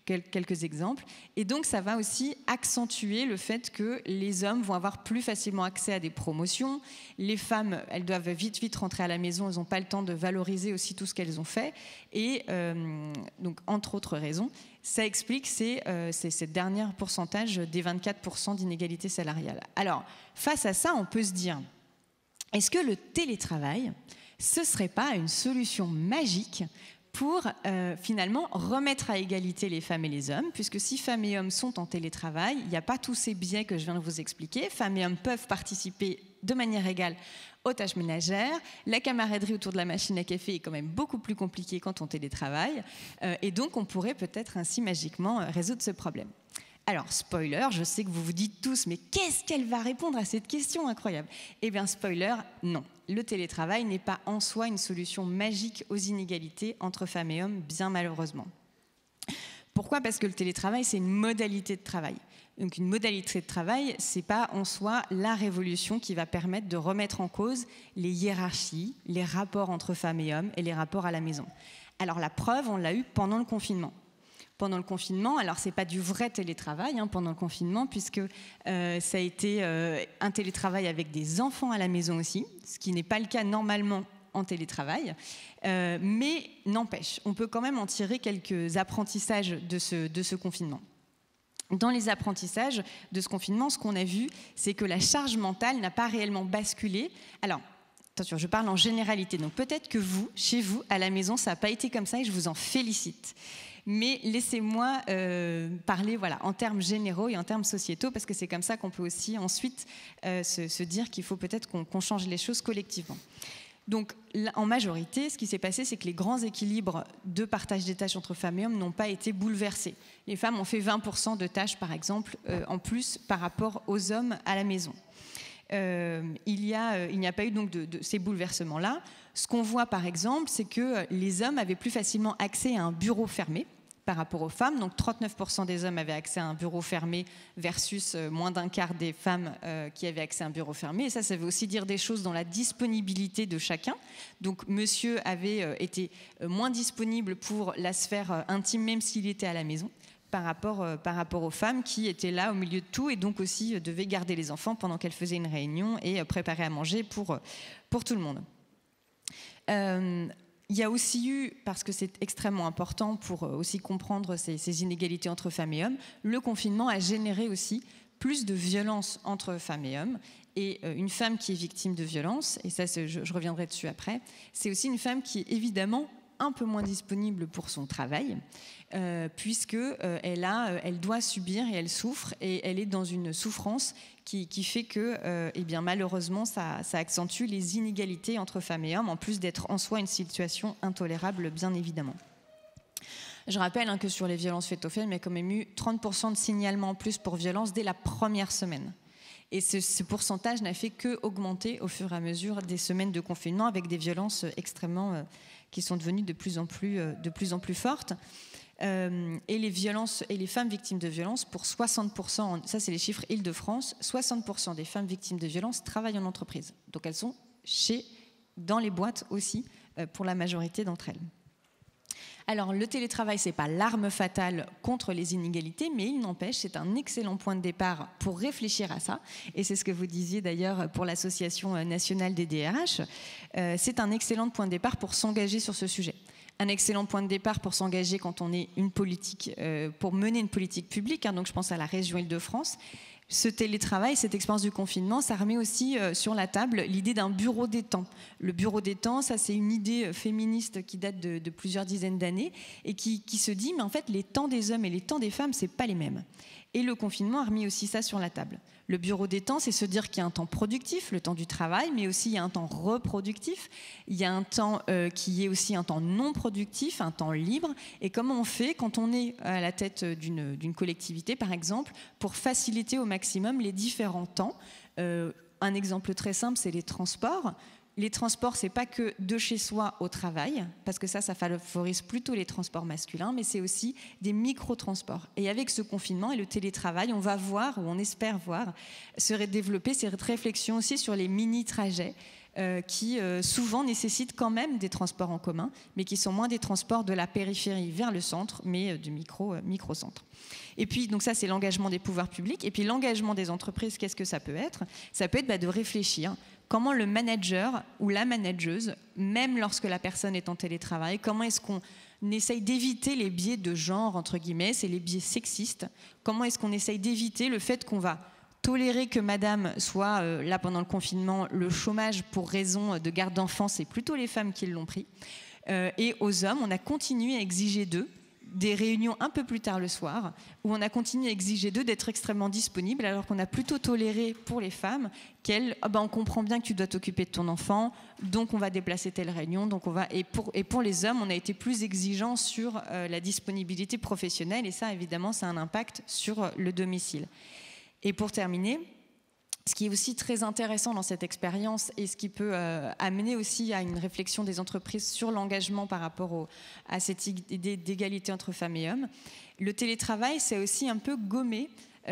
quelques exemples. Et donc, ça va aussi accentuer le fait que les hommes vont avoir plus facilement accès à des promotions. Les femmes, elles doivent vite rentrer à la maison. Elles n'ont pas le temps de valoriser aussi tout ce qu'elles ont fait. Et donc, entre autres raisons, ça explique ce dernier pourcentage des 24% d'inégalité salariale. Alors, face à ça, on peut se dire, est-ce que le télétravail, ce ne serait pas une solution magique pour finalement remettre à égalité les femmes et les hommes, puisque si femmes et hommes sont en télétravail, il n'y a pas tous ces biais que je viens de vous expliquer. Femmes et hommes peuvent participer de manière égale aux tâches ménagères. La camaraderie autour de la machine à café est quand même beaucoup plus compliquée quand on télétravaille, et donc on pourrait peut-être ainsi magiquement résoudre ce problème. Alors, spoiler, je sais que vous vous dites tous, mais qu'est-ce qu'elle va répondre à cette question incroyable? Eh bien, spoiler, non. Le télétravail n'est pas en soi une solution magique aux inégalités entre femmes et hommes, bien malheureusement. Pourquoi? Parce que le télétravail, c'est une modalité de travail. Donc, une modalité de travail, ce n'est pas en soi la révolution qui va permettre de remettre en cause les hiérarchies, les rapports entre femmes et hommes et les rapports à la maison. Alors, la preuve, on l'a eu pendant le confinement. Pendant le confinement, alors c'est pas du vrai télétravail pendant le confinement, puisque ça a été un télétravail avec des enfants à la maison aussi, ce qui n'est pas le cas normalement en télétravail, mais n'empêche, on peut quand même en tirer quelques apprentissages de ce confinement. Dans les apprentissages de ce confinement, ce qu'on a vu, c'est que la charge mentale n'a pas réellement basculé. Alors, attention, je parle en généralité. Donc peut-être que vous, chez vous, à la maison, ça n'a pas été comme ça et je vous en félicite. Mais laissez-moi parler en termes généraux et en termes sociétaux, parce que c'est comme ça qu'on peut aussi ensuite se dire qu'il faut peut-être qu'on change les choses collectivement. Donc, en majorité, ce qui s'est passé, c'est que les grands équilibres de partage des tâches entre femmes et hommes n'ont pas été bouleversés. Les femmes ont fait 20% de tâches, par exemple, en plus par rapport aux hommes à la maison. Il n'y a pas eu donc de ces bouleversements-là. Ce qu'on voit, par exemple, c'est que les hommes avaient plus facilement accès à un bureau fermé par rapport aux femmes. Donc 39% des hommes avaient accès à un bureau fermé versus moins d'un quart des femmes qui avaient accès à un bureau fermé. Et ça veut aussi dire des choses dans la disponibilité de chacun. Donc monsieur avait été moins disponible pour la sphère intime, même s'il était à la maison, par rapport aux femmes qui étaient là au milieu de tout et donc aussi devaient garder les enfants pendant qu'elles faisaient une réunion et préparer à manger pour tout le monde. Il y a aussi eu, parce que c'est extrêmement important pour aussi comprendre ces inégalités entre femmes et hommes, le confinement a généré aussi plus de violence entre femmes et hommes. Et une femme qui est victime de violence, et ça je reviendrai dessus après, c'est aussi une femme qui est évidemment un peu moins disponible pour son travail, puisqu'elle doit subir et elle souffre, et elle est dans une souffrance qui fait que, malheureusement, ça accentue les inégalités entre femmes et hommes, en plus d'être en soi une situation intolérable, bien évidemment. Je rappelle que sur les violences faites aux femmes, il y a quand même eu 30% de signalements en plus pour violence dès la première semaine. Et ce pourcentage n'a fait qu'augmenter au fur et à mesure des semaines de confinement, avec des violences extrêmement qui sont devenues de plus en plus fortes. Et les femmes victimes de violences, pour 60%, ça c'est les chiffres Île-de-France, 60% des femmes victimes de violences travaillent en entreprise. Donc elles sont dans les boîtes aussi, pour la majorité d'entre elles. Alors, le télétravail, ce n'est pas l'arme fatale contre les inégalités, mais il n'empêche, c'est un excellent point de départ pour réfléchir à ça. Et c'est ce que vous disiez d'ailleurs pour l'Association nationale des DRH. C'est un excellent point de départ pour s'engager sur ce sujet. Un excellent point de départ pour s'engager quand on est pour mener une politique publique. Donc, je pense à la région Île-de-France. Ce télétravail, cette expérience du confinement, ça remet aussi sur la table l'idée d'un bureau des temps. Le bureau des temps, ça c'est une idée féministe qui date de plusieurs dizaines d'années et qui se dit, mais en fait, les temps des hommes et les temps des femmes, c'est pas les mêmes. Et le confinement a remis aussi ça sur la table. Le bureau des temps, c'est se dire qu'il y a un temps productif, le temps du travail, mais aussi il y a un temps reproductif. Il y a un temps qui est aussi un temps non productif, un temps libre. Et comment on fait quand on est à la tête d'une collectivité, par exemple, pour faciliter au maximum les différents temps. Un exemple très simple, c'est les transports. Les transports, c'est pas que de chez soi au travail, parce que ça favorise plutôt les transports masculins, mais c'est aussi des micro-transports. Et avec ce confinement et le télétravail, on va voir, ou on espère voir, se développer cette réflexion aussi sur les mini-trajets, qui souvent nécessitent quand même des transports en commun, mais qui sont moins des transports de la périphérie vers le centre, mais du micro-centre. Et puis, donc ça, c'est l'engagement des pouvoirs publics. Et puis, l'engagement des entreprises, qu'est-ce que ça peut être ? Ça peut être de réfléchir comment le manager ou la manageuse, même lorsque la personne est en télétravail, comment est-ce qu'on essaye d'éviter les biais de genre, entre guillemets, c'est les biais sexistes. Comment est-ce qu'on essaye d'éviter le fait qu'on va tolérer que madame soit là pendant le confinement, le chômage pour raison de garde d'enfants, c'est plutôt les femmes qui l'ont pris. Et aux hommes, on a continué à exiger d'eux des réunions un peu plus tard le soir, où on a continué à exiger d'eux d'être extrêmement disponibles, alors qu'on a plutôt toléré pour les femmes qu'elles, on comprend bien que tu dois t'occuper de ton enfant, donc on va déplacer telle réunion, et pour les hommes, on a été plus exigeants sur la disponibilité professionnelle, et ça, évidemment, ça a un impact sur le domicile. Et pour terminer, ce qui est aussi très intéressant dans cette expérience et ce qui peut amener aussi à une réflexion des entreprises sur l'engagement par rapport à cette idée d'égalité entre femmes et hommes, le télétravail, c'est aussi un peu gommer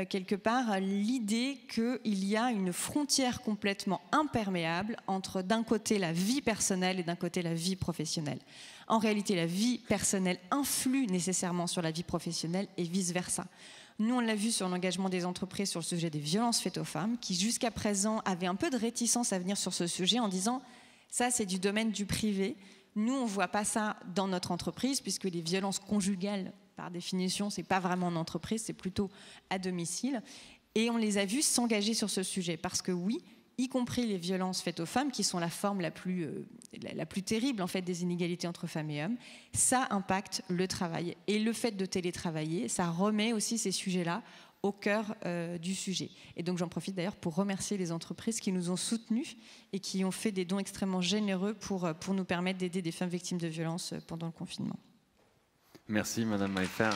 quelque part l'idée qu'il y a une frontière complètement imperméable entre d'un côté la vie personnelle et d'un côté la vie professionnelle. En réalité, la vie personnelle influe nécessairement sur la vie professionnelle et vice-versa. Nous, on l'a vu sur l'engagement des entreprises sur le sujet des violences faites aux femmes, qui jusqu'à présent avaient un peu de réticence à venir sur ce sujet en disant « ça, c'est du domaine du privé. Nous, on ne voit pas ça dans notre entreprise, puisque les violences conjugales, par définition, ce n'est pas vraiment en entreprise, c'est plutôt à domicile. » Et on les a vus s'engager sur ce sujet, parce que oui, y compris les violences faites aux femmes, qui sont la forme la plus terrible en fait, des inégalités entre femmes et hommes, ça impacte le travail. Et le fait de télétravailler, ça remet aussi ces sujets-là au cœur du sujet. Et donc j'en profite d'ailleurs pour remercier les entreprises qui nous ont soutenus et qui ont fait des dons extrêmement généreux pour nous permettre d'aider des femmes victimes de violences pendant le confinement. Merci Madame Maillefer.